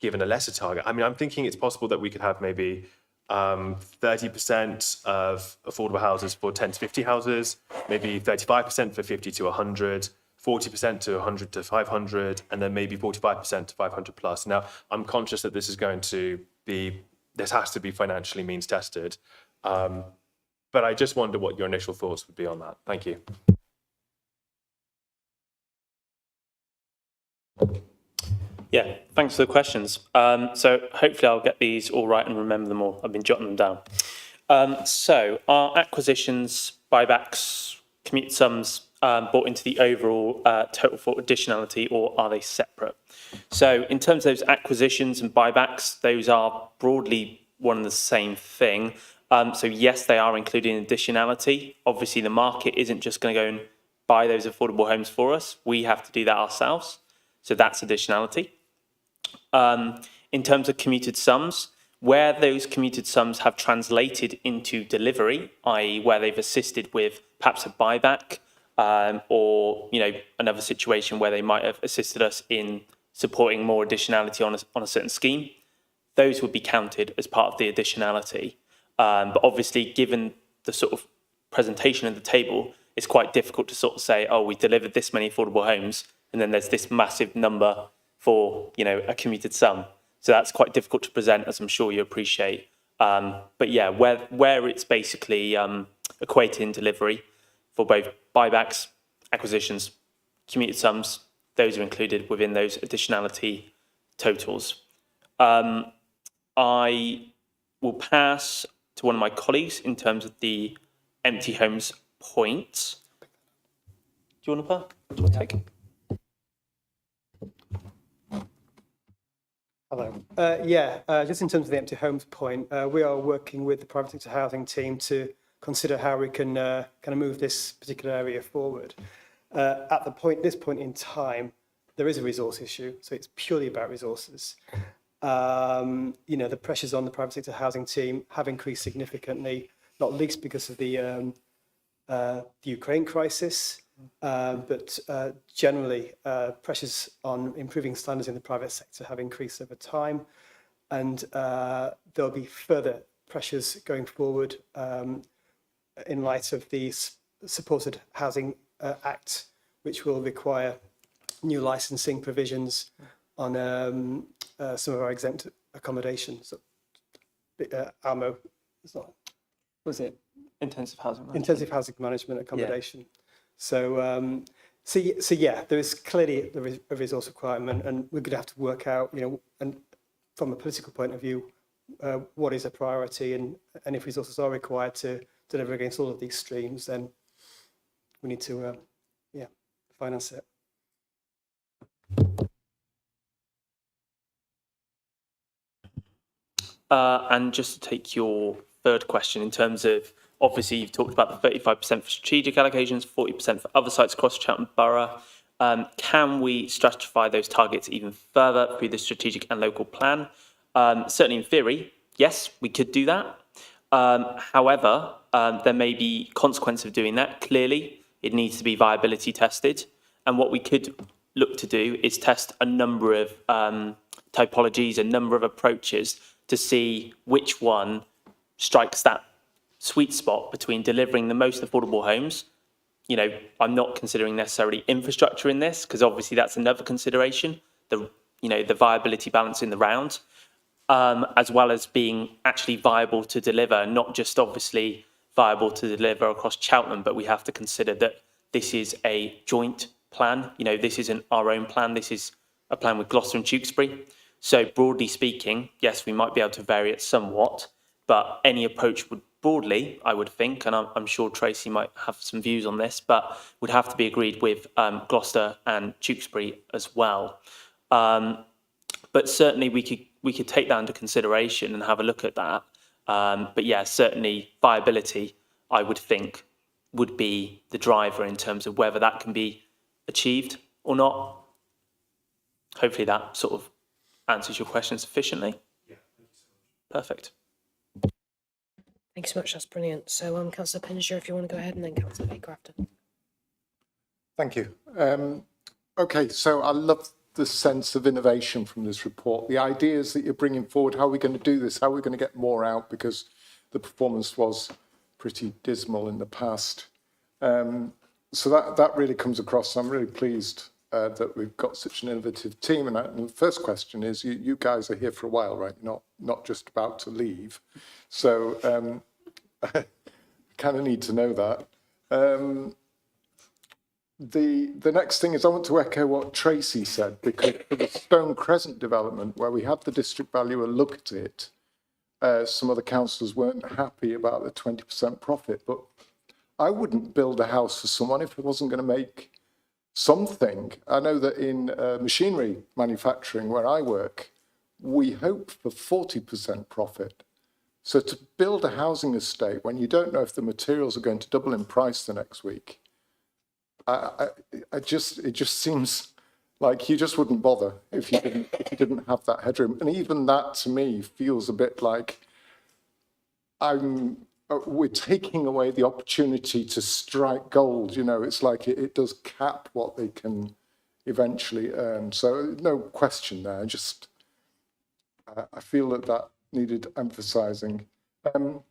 given a lesser target. I mean, I'm thinking it's possible that we could have maybe 30% of affordable houses for 10 to 50 houses, maybe 35% for 50 to 100, 40% to 100 to 500, and then maybe 45% to 500 plus. Now, I'm conscious that this has to be financially means tested. But I just wonder what your initial thoughts would be on that. Thank you. Yeah, thanks for the questions. So hopefully I'll get these all right and remember them all. I've been jotting them down. So are acquisitions, buybacks, commute sums brought into the overall total for additionality, or are they separate? So in terms of those acquisitions and buybacks, those are broadly one and the same thing. So yes, they are included in additionality. Obviously, the market isn't just going to go and buy those affordable homes for us. We have to do that ourselves. So that's additionality. In terms of commuted sums, where those commuted sums have translated into delivery, i.e. where they've assisted with perhaps a buyback, or another situation where they might have assisted us in supporting more additionality on a certain scheme, those would be counted as part of the additionality. But obviously, given the sort of presentation of the table, it's quite difficult to sort of say, oh, we delivered this many affordable homes, and then there's this massive number for a commuted sum. So that's quite difficult to present, as I'm sure you appreciate. But yeah, where it's basically equated in delivery for both buybacks, acquisitions, commuted sums, those are included within those additionality totals. I will pass to one of my colleagues in terms of the empty homes point. Do you want to take it? Hello. Just in terms of the empty homes point, we are working with the private sector housing team to consider how we can kind of move this particular area forward. At this point in time, there is a resource issue, so it's purely about resources. The pressures on the private sector housing team have increased significantly, not least because of the Ukraine crisis, but generally pressures on improving standards in the private sector have increased over time, and there'll be further pressures going forward in light of the Supported Housing Act, which will require new licensing provisions on some of our exempt accommodations. AMO, was it? Intensive housing management. Intensive housing management accommodation. Yeah. So yeah, there is clearly a resource requirement, and we're going to have to work out, and from a political point of view, what is a priority, and if resources are required to deliver against all of these streams, then we need to finance it. And just to take your third question, in terms of, obviously, you've talked about the 35% for strategic allocations, 40% for other sites across Cheltenham Borough. Can we stratify those targets even further through the strategic and local plan? Certainly in theory, yes, we could do that. However, there may be consequence of doing that. Clearly, it needs to be viability tested. And what we could look to do is test a number of typologies, a number of approaches to see which one strikes that sweet spot between delivering the most affordable homes. You know, I'm not considering necessarily infrastructure in this, because obviously that's another consideration, the viability balance in the round, as well as being actually viable to deliver, not just obviously viable to deliver across Cheltenham, but we have to consider that this is a joint plan. You know, this isn't our own plan. This is a plan with Gloucester and Tewkesbury. So broadly speaking, yes, we might be able to vary it somewhat, but any approach would broadly, I would think, and I'm sure Tracy might have some views on this, but would have to be agreed with Gloucester and Tewkesbury as well. But certainly we could take that into consideration and have a look at that. But yeah, certainly viability, I would think, would be the driver in terms of whether that can be achieved or not. Hopefully that sort of answers your question sufficiently. Yeah, thank you so much. Perfect. Thank you so much. That's brilliant. So, Councillor Pincher, if you want to go ahead, and then Councillor Baker after. Thank you. Okay, so I love the sense of innovation from this report. The ideas that you're bringing forward, how are we going to do this? How are we going to get more out? Because the performance was pretty dismal in the past. So that really comes across. I'm really pleased that we've got such an innovative team. And the first question is, you guys are here for a while, right? Not just about to leave. So I kind of need to know that. The next thing is I want to echo what Tracy said, because for the Stone Crescent development, where we had the district valuer look at it, some of the councillors weren't happy about the 20% profit. But I wouldn't build a house for someone if it wasn't going to make something. I know that in machinery manufacturing, where I work, we hope for 40% profit. So to build a housing estate when you don't know if the materials are going to double in price the next week, it just seems like you just wouldn't bother if you didn't have that headroom. And even that to me feels a bit like we're taking away the opportunity to strike gold. You know, it's like it does cap what they can eventually earn. So no question there. I feel that needed emphasising. Now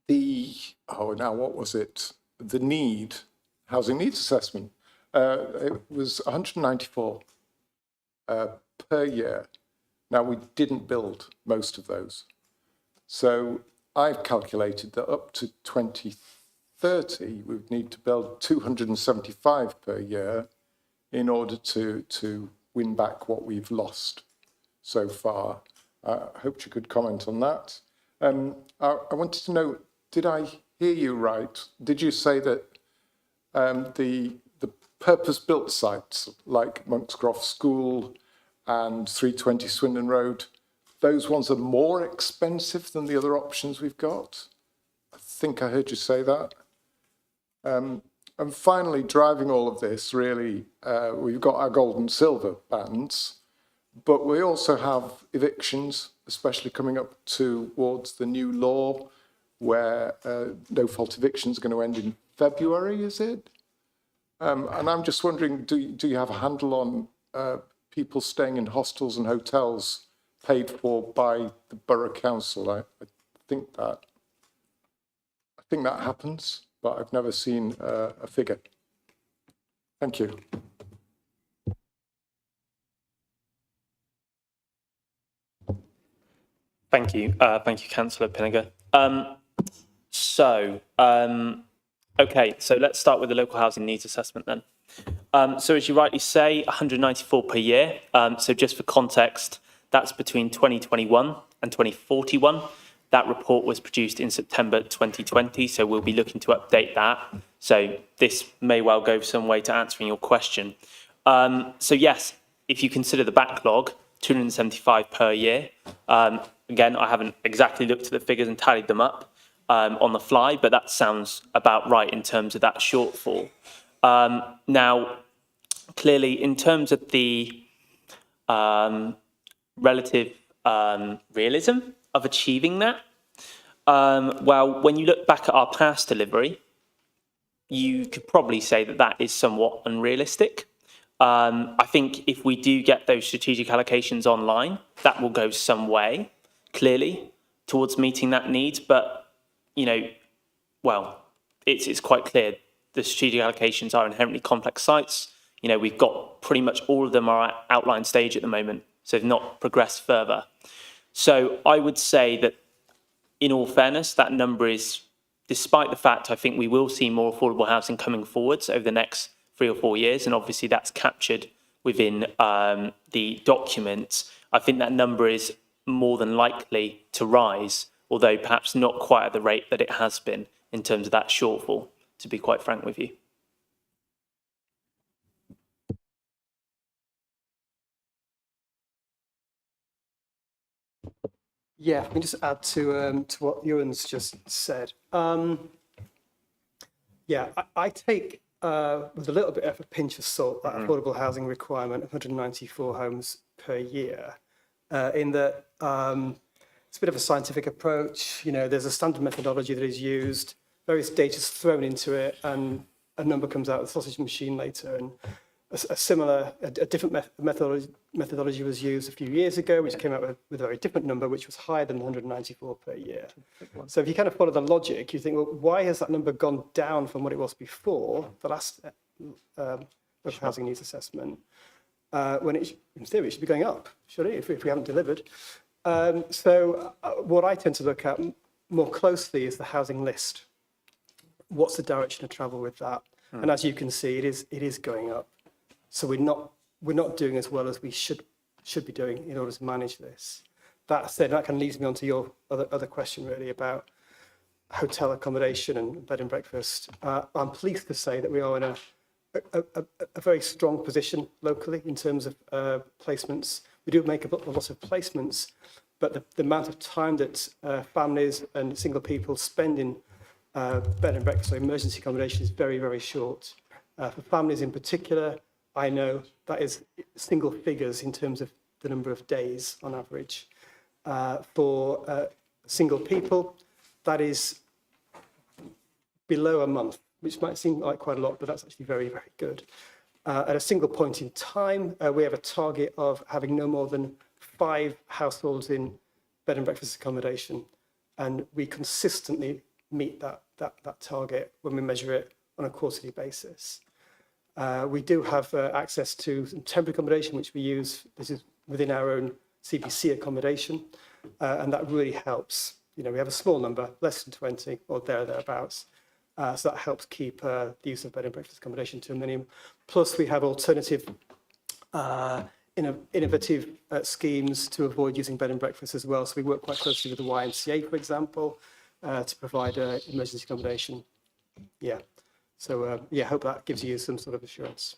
what was it? The housing needs assessment. It was 194 per year. Now, we didn't build most of those. So I've calculated that up to 2030, we would need to build 275 per year in order to win back what we've lost so far. I hope you could comment on that. I wanted to know, did I hear you right? Did you say that the purpose-built sites like Monkscroft School and 320 Swindon Road, those ones are more expensive than the other options we've got? I think I heard you say that. And finally, driving all of this, really, we've got our gold and silver bands, but we also have evictions, especially coming up towards the new law, where no-fault evictions are going to end in February, is it? And I'm just wondering, do you have a handle on people staying in hostels and hotels paid for by the borough council? I think that happens, but I've never seen a figure. Thank you. Thank you, Councillor Pinniger. Okay, so let's start with the local housing needs assessment then. So as you rightly say, 194 per year. So just for context, That's between 2021 and 2041. That report was produced in September 2020, so we'll be looking to update that. So this may well go some way to answering your question. So yes, if you consider the backlog, 275 per year. Again, I haven't exactly looked at the figures and tallied them up on the fly, but that sounds about right in terms of that shortfall. Now, clearly, in terms of the relative realism of achieving that, well, when you look back at our past delivery, you could probably say that that is somewhat unrealistic. I think if we do get those strategic allocations online, that will go some way, clearly, towards meeting that need. But, you know, well, it's quite clear the strategic allocations are inherently complex sites. You know, we've got pretty much all of them are at outline stage at the moment, so they've not progressed further. So I would say that, in all fairness, that number is, despite the fact I think we will see more affordable housing coming forwards over the next 3 or 4 years, and obviously that's captured within the document, I think that number is more than likely to rise, although perhaps not quite at the rate that it has been in terms of that shortfall, to be quite frank with you. Yeah, let me just add to what Ewan's just said. Yeah, I take with a little bit of a pinch of salt that affordable housing requirement of 194 homes per year, in that it's a bit of a scientific approach. You know, there's a standard methodology that is used, various data is thrown into it, and a number comes out of the sausage machine later. And a different methodology was used a few years ago, which came out with a very different number, which was higher than 194 per year. So if you kind of follow the logic, you think, well, why has that number gone down from what it was before the last housing needs assessment, when it, in theory, it should be going up, should it, if we haven't delivered? So what I tend to look at more closely is the housing list. What's the direction of travel with that? And as you can see, it is going up. So we're not doing as well as we should be doing in order to manage this. That said, that kind of leads me on to your other question really about hotel accommodation and bed and breakfast. I'm pleased to say that we are in a very strong position locally in terms of placements. We do make a lot of placements, but the amount of time that families and single people spend in bed and breakfast or emergency accommodation is very, very short. For families in particular, I know that is single figures in terms of the number of days on average. For single people, that is below a month, which might seem like quite a lot, but that's actually very, very good. At a single point in time, we have a target of having no more than 5 households in bed and breakfast accommodation, and we consistently meet that target when we measure it on a quarterly basis. We do have access to some temporary accommodation, which we use. This is within our own CBC accommodation, and that really helps. You know, we have a small number, less than 20 or thereabouts, so that helps keep the use of bed and breakfast accommodation to a minimum. Plus, we have alternative, innovative schemes to avoid using bed and breakfast as well. So we work quite closely with the YMCA, for example, to provide emergency accommodation. Yeah. So, yeah, I hope that gives you some sort of assurance.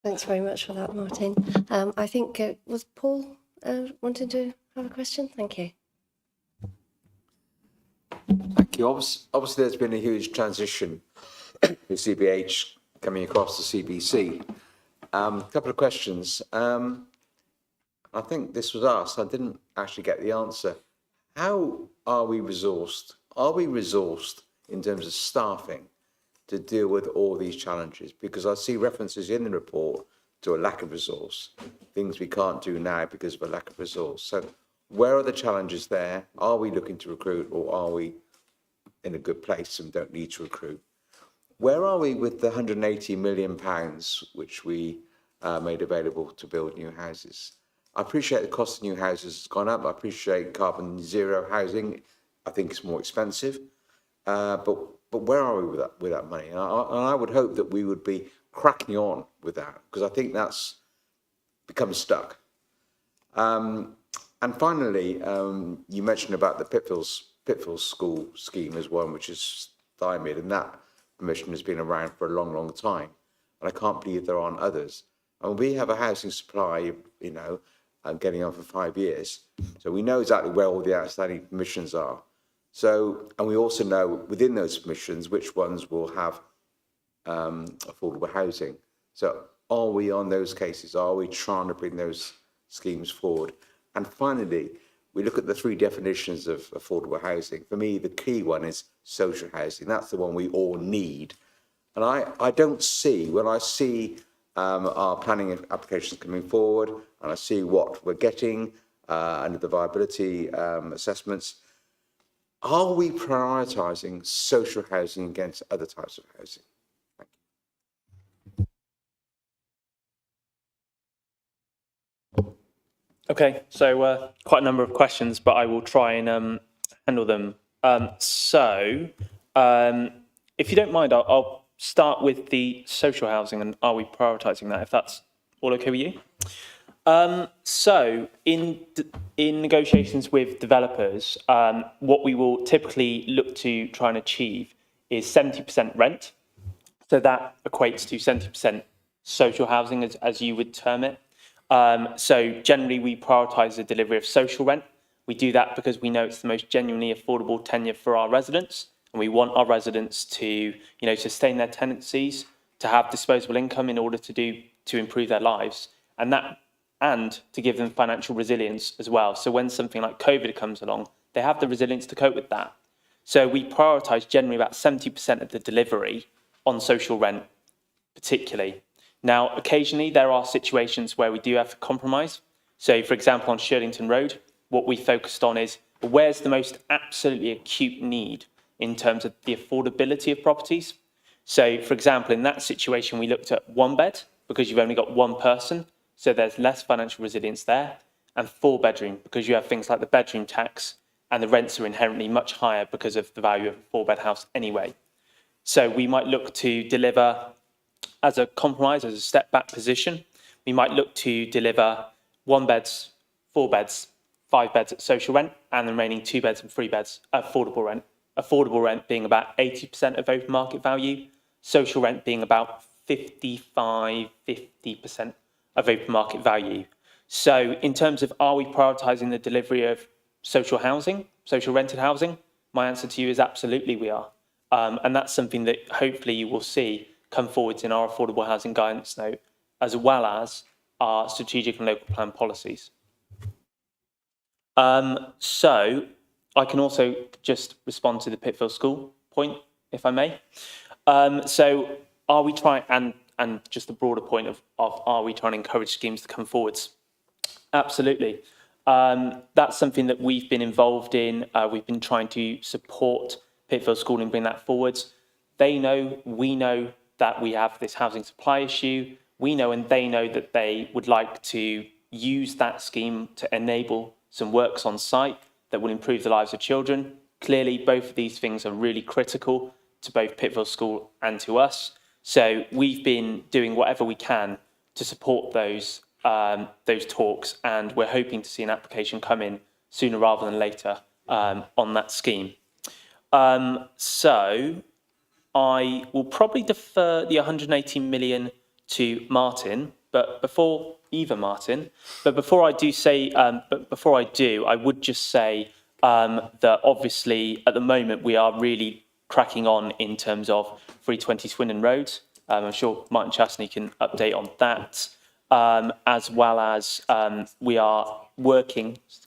Thanks very much for that, Martin. I think, was Paul wanting to have a question? Thank you. Thank you. Obviously, there's been a huge transition with CBH coming across the CBC. A couple of questions. I think this was asked. I didn't actually get the answer. How are we resourced? Are we resourced in terms of staffing to deal with all these challenges? Because I see references in the report to a lack of resource, things we can't do now because of a lack of resource. So where are the challenges there? Are we looking to recruit, or are we in a good place and don't need to recruit? Where are we with the £180 million which we made available to build new houses? I appreciate the cost of new houses has gone up. I appreciate carbon zero housing. I think it's more expensive. But where are we with that money? And I would hope that we would be cracking on with that, because I think that's become stuck. And finally, you mentioned about the Pitfield School scheme as one which is stymied, and that permission has been around for a long, long time. And I can't believe there aren't others. And we have a housing supply, you know, getting on for 5 years. So we know exactly where all the outstanding permissions are. So, and we also know within those permissions which ones will have affordable housing. So are we on those cases? Are we trying to bring those schemes forward? And finally, we look at the 3 definitions of affordable housing. For me, the key one is social housing. That's the one we all need. And I don't see, when I see our planning applications coming forward, and I see what we're getting under the viability assessments, are we prioritising social housing against other types of housing? Okay, so quite a number of questions, but I will try and handle them. If you don't mind, I'll start with the social housing and are we prioritising that, if that's all okay with you? So in negotiations with developers, what we will typically look to try and achieve is 70% rent. So that equates to 70% social housing, as you would term it. So generally we prioritise the delivery of social rent. We do that because we know it's the most genuinely affordable tenure for our residents, and we want our residents to, you know, sustain their tenancies, to have disposable income in order to improve their lives, and to give them financial resilience as well. So when something like COVID comes along, they have the resilience to cope with that. So we prioritise generally about 70% of the delivery on social rent, particularly. Now, occasionally there are situations where we do have to compromise. So, for example, on Shirlington Road, what we focused on is where's the most absolutely acute need in terms of the affordability of properties. So, for example, in that situation, we looked at 1 bed because you've only got 1 person, so there's less financial resilience there, and 4 bedroom because you have things like the bedroom tax and the rents are inherently much higher because of the value of a 4-bed house anyway. So we might look to deliver as a compromise, as a step back position. We might look to deliver 1 beds, 4 beds, 5 beds at social rent, and the remaining 2 beds and 3 beds affordable rent. Affordable rent being about 80% of open market value, social rent being about 50% of open market value. So in terms of are we prioritising the delivery of social housing, social rented housing, my answer to you is absolutely we are. And that's something that hopefully you will see come forwards in our affordable housing guidance note, as well as our strategic and local plan policies. So I can also just respond to the Pitfield School point, if I may. So are we trying, and just the broader point of are we trying to encourage schemes to come forwards? Absolutely. That's something that we've been involved in. We've been trying to support Pitfield School and bring that forwards. They know, we know that we have this housing supply issue. We know and they know that they would like to use that scheme to enable some works on site that will improve the lives of children. Clearly, both of these things are really critical to both Pitfield School and to us. So we've been doing whatever we can to support those talks, and we're hoping to see an application come in sooner rather than later on that scheme. So I will probably defer the 180 million to Martin, but before I do, I would just say that obviously at the moment we are really cracking on in terms of 320 Swindon Road. I'm sure Martin Chastney can update on that, as well as we are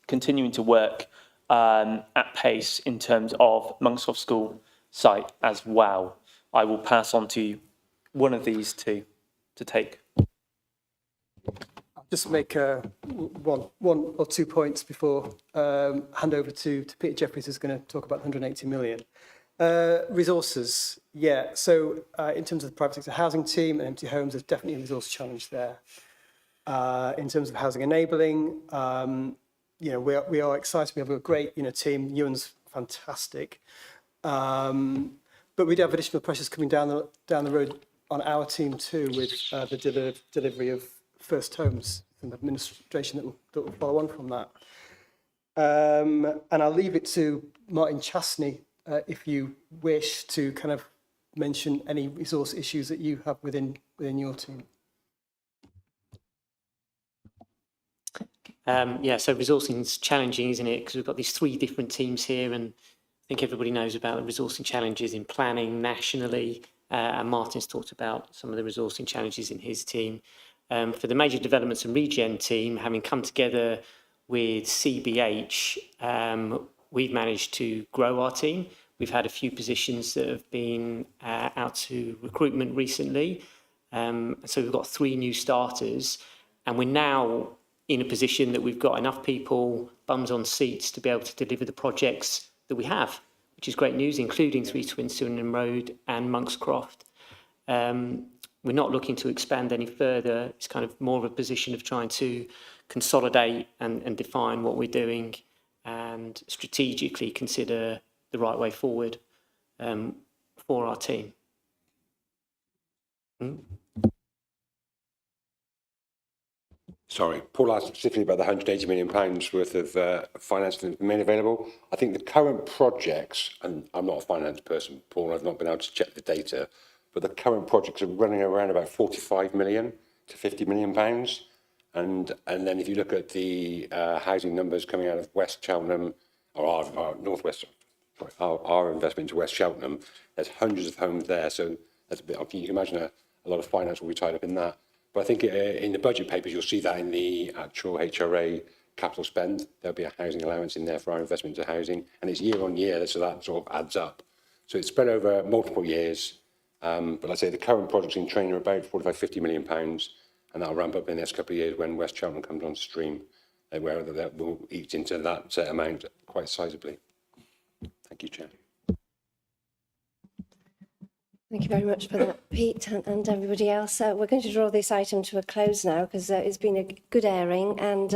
continuing to work at pace in terms of Monkshoff School site as well. I will pass on to one of these two to take. I'll just make one or 2 points before hand over to Peter Jeffries, who's going to talk about 180 million. Resources, yeah. So in terms of the private sector housing team and empty homes, there's definitely a resource challenge there. In terms of housing enabling, we are excited. We have a great team. Ewan's fantastic. But we do have additional pressures coming down the road on our team too, with the delivery of first homes and administration that will follow on from that. And I'll leave it to Martin Chastney, if you wish to kind of mention any resource issues that you have within your team. So resourcing is challenging, isn't it? Because we've got these 3 different teams here, and I think everybody knows about the resourcing challenges in planning nationally. And Martin's talked about some of the resourcing challenges in his team. For the major developments and regen team, having come together with CBH, we've managed to grow our team. We've had a few positions that have been out to recruitment recently. So we've got 3 new starters, and we're now in a position that we've got enough people, bums on seats, to be able to deliver the projects that we have, which is great news, including 3 Swinstone Road and Monkscroft. We're not looking to expand any further. It's kind of more of a position of trying to consolidate and define what we're doing and strategically consider the right way forward for our team. Sorry, Paul asked specifically about the £180 million worth of finance that's been made available. I think the current projects, and I'm not a finance person, Paul, I've not been able to check the data, but the current projects are running around about 45 million to 50 million pounds. And then if you look at the housing numbers coming out of West Cheltenham, or our northwest, sorry, our investment into West Cheltenham, there's hundreds of homes there. So that's a bit, you can imagine a lot of finance will be tied up in that. But I think in the budget papers, you'll see that in the actual HRA capital spend, there'll be a housing allowance in there for our investment into housing. And it's year on year, so that sort of adds up. So it's spread over multiple years. But like I say, the current projects in train are about 45-50 million pounds, and that'll ramp up in the next couple of years when West Cheltenham comes on stream, where that will eat into that amount quite sizably. Thank you, Chair. Thank you very much for that, Pete, and everybody else. We're going to draw this item to a close now because it's been a good airing, and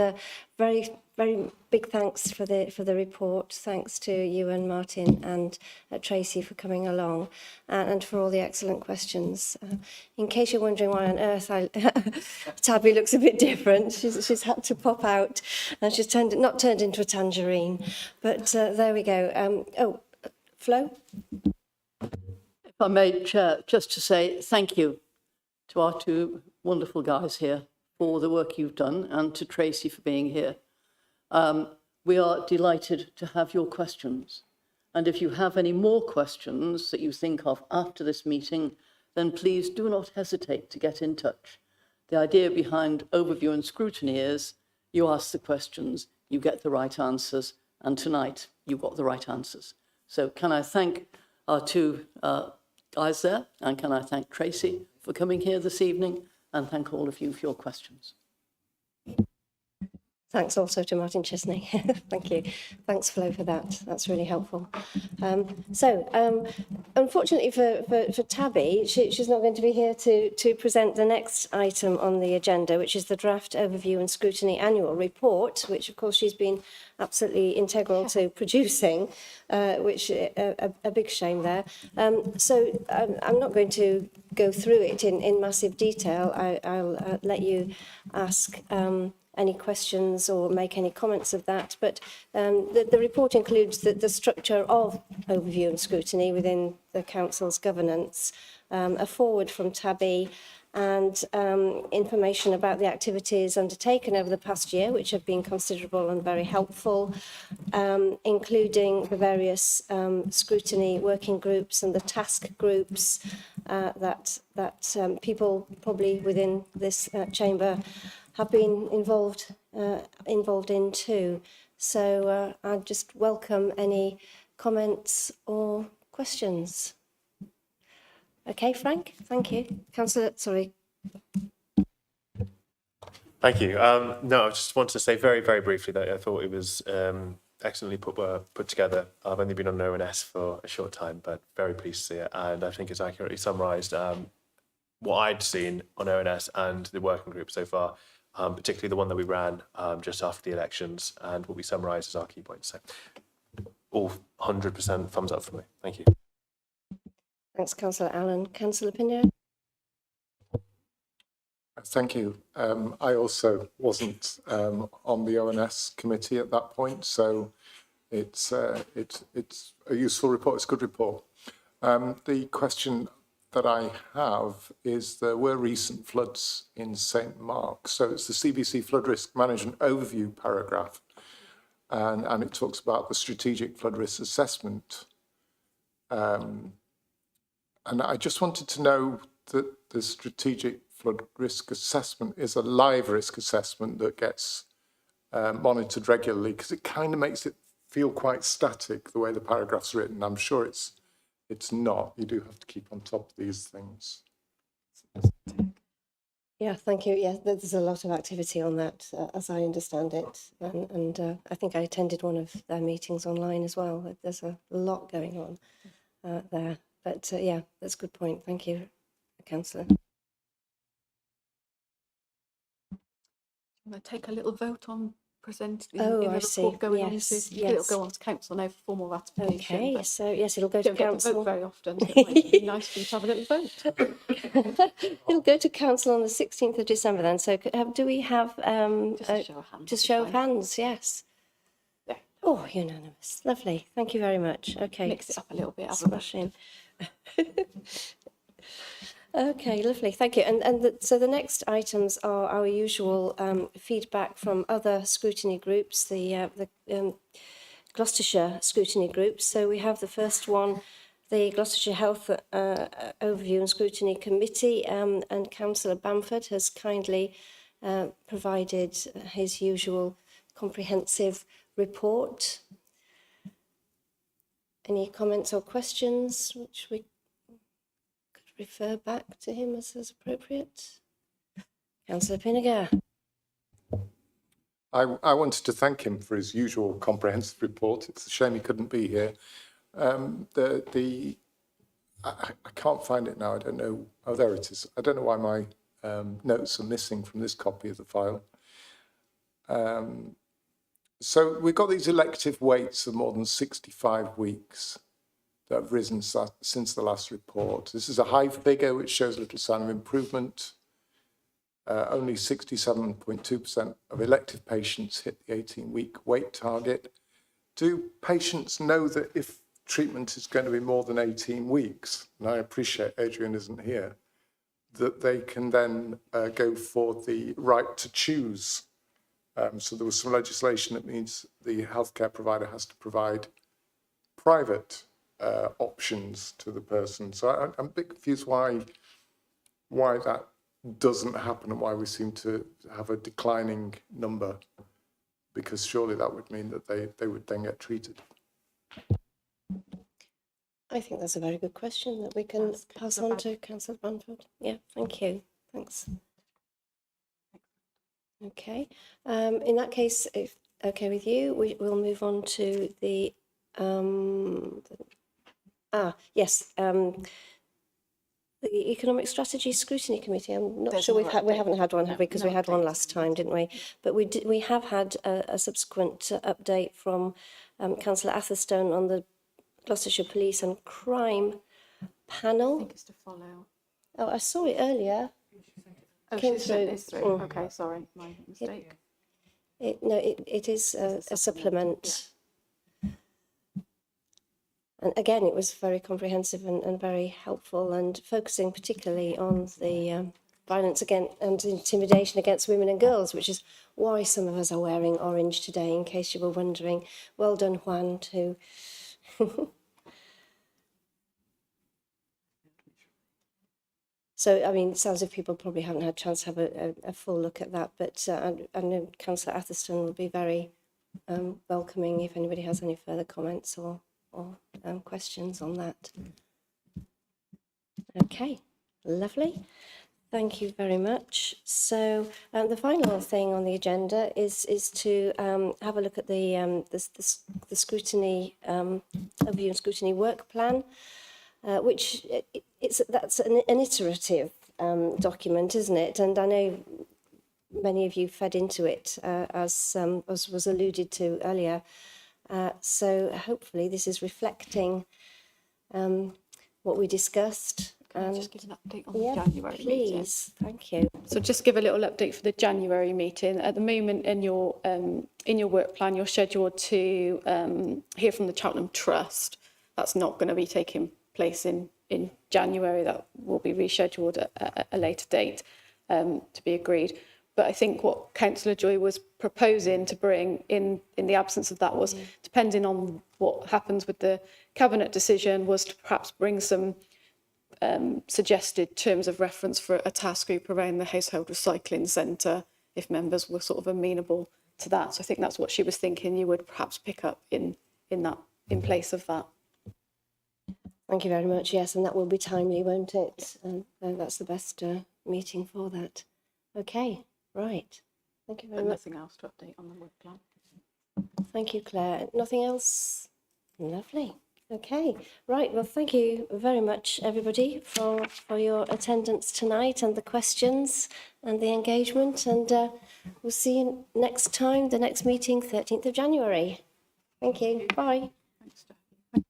very, very big thanks for the report. Thanks to you and Martin and Tracy for coming along, and for all the excellent questions. In case you're wondering why on earth Tabby looks a bit different, she's had to pop out, and she's not turned into a tangerine, but there we go. Flo? If I may, Chair, just to say thank you to our 2 wonderful guys here for the work you've done, and to Tracy for being here. We are delighted to have your questions. And if you have any more questions that you think of after this meeting, then please do not hesitate to get in touch. The idea behind overview and scrutiny is you ask the questions, you get the right answers, and tonight you got the right answers. So can I thank our 2 guys there, and can I thank Tracy for coming here this evening, and thank all of you for your questions. Thanks also to Martin Chesney. Thank you. Thanks, Flo, for that. That's really helpful. Unfortunately for Tabby, she's not going to be here to present the next item on the agenda, which is the draft overview and scrutiny annual report, which of course she's been absolutely integral to producing, which a big shame there. I'm not going to go through it in massive detail. I'll let you ask any questions or make any comments of that. But the report includes the structure of overview and scrutiny within the Council's governance, a forward from Tabby, and information about the activities undertaken over the past year, which have been considerable and very helpful, including the various scrutiny working groups and the task groups that people probably within this chamber have been involved in too. So I just welcome any comments or questions. Okay, Frank, thank you. Councillor, sorry. Thank you. No, I just wanted to say very, very briefly that I thought it was excellently put together. I've only been on ONS for a short time, but very pleased to see it. And I think it's accurately summarised what I'd seen on ONS and the working group so far, particularly the one that we ran just after the elections, and what we summarised as our key points. So all 100% thumbs up for me. Thank you. Thanks, Councillor Allen. Councillor Pinner? Thank you. I also wasn't on the ONS committee at that point, so it's a useful report. It's a good report. The question that I have is there were recent floods in St Mark's, so it's the CBC Flood Risk Management Overview paragraph, and it talks about the strategic flood risk assessment. And I just wanted to know that the strategic flood risk assessment is a live risk assessment that gets monitored regularly, because it kind of makes it feel quite static the way the paragraph's written. I'm sure it's not. You do have to keep on top of these things. Yeah, thank you. Yeah, there's a lot of activity on that, as I understand it. And I think I attended one of their meetings online as well. There's a lot going on there. But yeah, that's a good point. Thank you, Councillor. I'm going to take a little vote on presenting Oh, in I the see. report going on Yes, to, yes. it'll go on to council now for formal ratification. Okay, but so yes, it'll go you to don't get to council. vote very often, so it might be nice for you to have a little vote. It'll go to council on the 16th of December then. So do we have Just a show of hands. just show of hands? Yes. Yeah. Oh, unanimous. Lovely. Thank you very much. Okay. Mix it up a little bit. Have a vote. Smashing. Okay, lovely. Thank you. So the next items are our usual feedback from other scrutiny groups, the Gloucestershire scrutiny groups. So we have the first one, the Gloucestershire Health Overview and Scrutiny Committee, and Councillor Bamford has kindly provided his usual comprehensive report. Any comments or questions which we could refer back to him as appropriate? Councillor Pinniger. I wanted to thank him for his usual comprehensive report. It's a shame he couldn't be here. I can't find it now. I don't know. Oh, there it is. I don't know why my notes are missing from this copy of the file. So we've got these elective waits of more than 65 weeks that have risen since the last report. This is a high figure which shows little sign of improvement. Only 67.2% of elective patients hit the 18-week wait target. Do patients know that if treatment is going to be more than 18 weeks, and I appreciate Adrian isn't here, that they can then go for the right to choose? So there was some legislation that means the healthcare provider has to provide private options to the person. So I'm a bit confused why that doesn't happen and why we seem to have a declining number, because surely that would mean that they would then get treated. I think that's a very good question that we can pass on to Councillor Bamford. Yeah, thank you. Thanks. Okay. In that case, if okay with you, we'll move on to the the Economic Strategy Scrutiny Committee. I'm not sure we haven't had one, have we? Because we had one last time, didn't we? But we have had a subsequent update from Councillor Atherstone on the Gloucestershire Police and Crime panel. I think it's to follow. Oh, I saw it earlier. Oh, Came she sent this through. Mm. Okay, sorry, my mistake. It is a supplement. And again, it was very comprehensive and very helpful, and focusing particularly on the violence against and intimidation against women and girls, which is why some of us are wearing orange today, in case you were wondering. Well done, Juan, too. So, I mean, it sounds as if people probably haven't had a chance to have a full look at that, but I know Councillor Atherstone will be very welcoming if anybody has any further comments or questions on that. Okay, lovely. Thank you very much. So the final thing on the agenda is to have a look at the scrutiny overview and scrutiny work plan, which that's an iterative document, isn't it? And I know many of you fed into it, as was alluded to earlier. So hopefully this is reflecting what we discussed. Can I just give an update on Yeah, the January meeting? please. Thank you. So just give a little update for the January meeting. At the moment in your work plan, you're scheduled to hear from the Cheltenham Trust. That's not going to be taking place in January. That will be rescheduled at a later date to be agreed. But I think what Councillor Joy was proposing to bring in the absence of that was, depending on what happens with the Cabinet decision, was to perhaps bring some suggested terms of reference for a task group around the household recycling centre, if members were sort of amenable to that. So I think that's what she was thinking you would perhaps pick up in place of that. Thank you very much. Yes, and that will be timely, won't it? And that's the best meeting for that. Okay, right. Thank you very much. Nothing else to update on the work plan. Thank you, Claire. Nothing else? Lovely. Okay, right. Well, thank you very much, everybody, for your attendance tonight and the questions and the engagement. And we'll see you next time, the next meeting, 13th of January. Thank you. Bye. Thanks, Steph.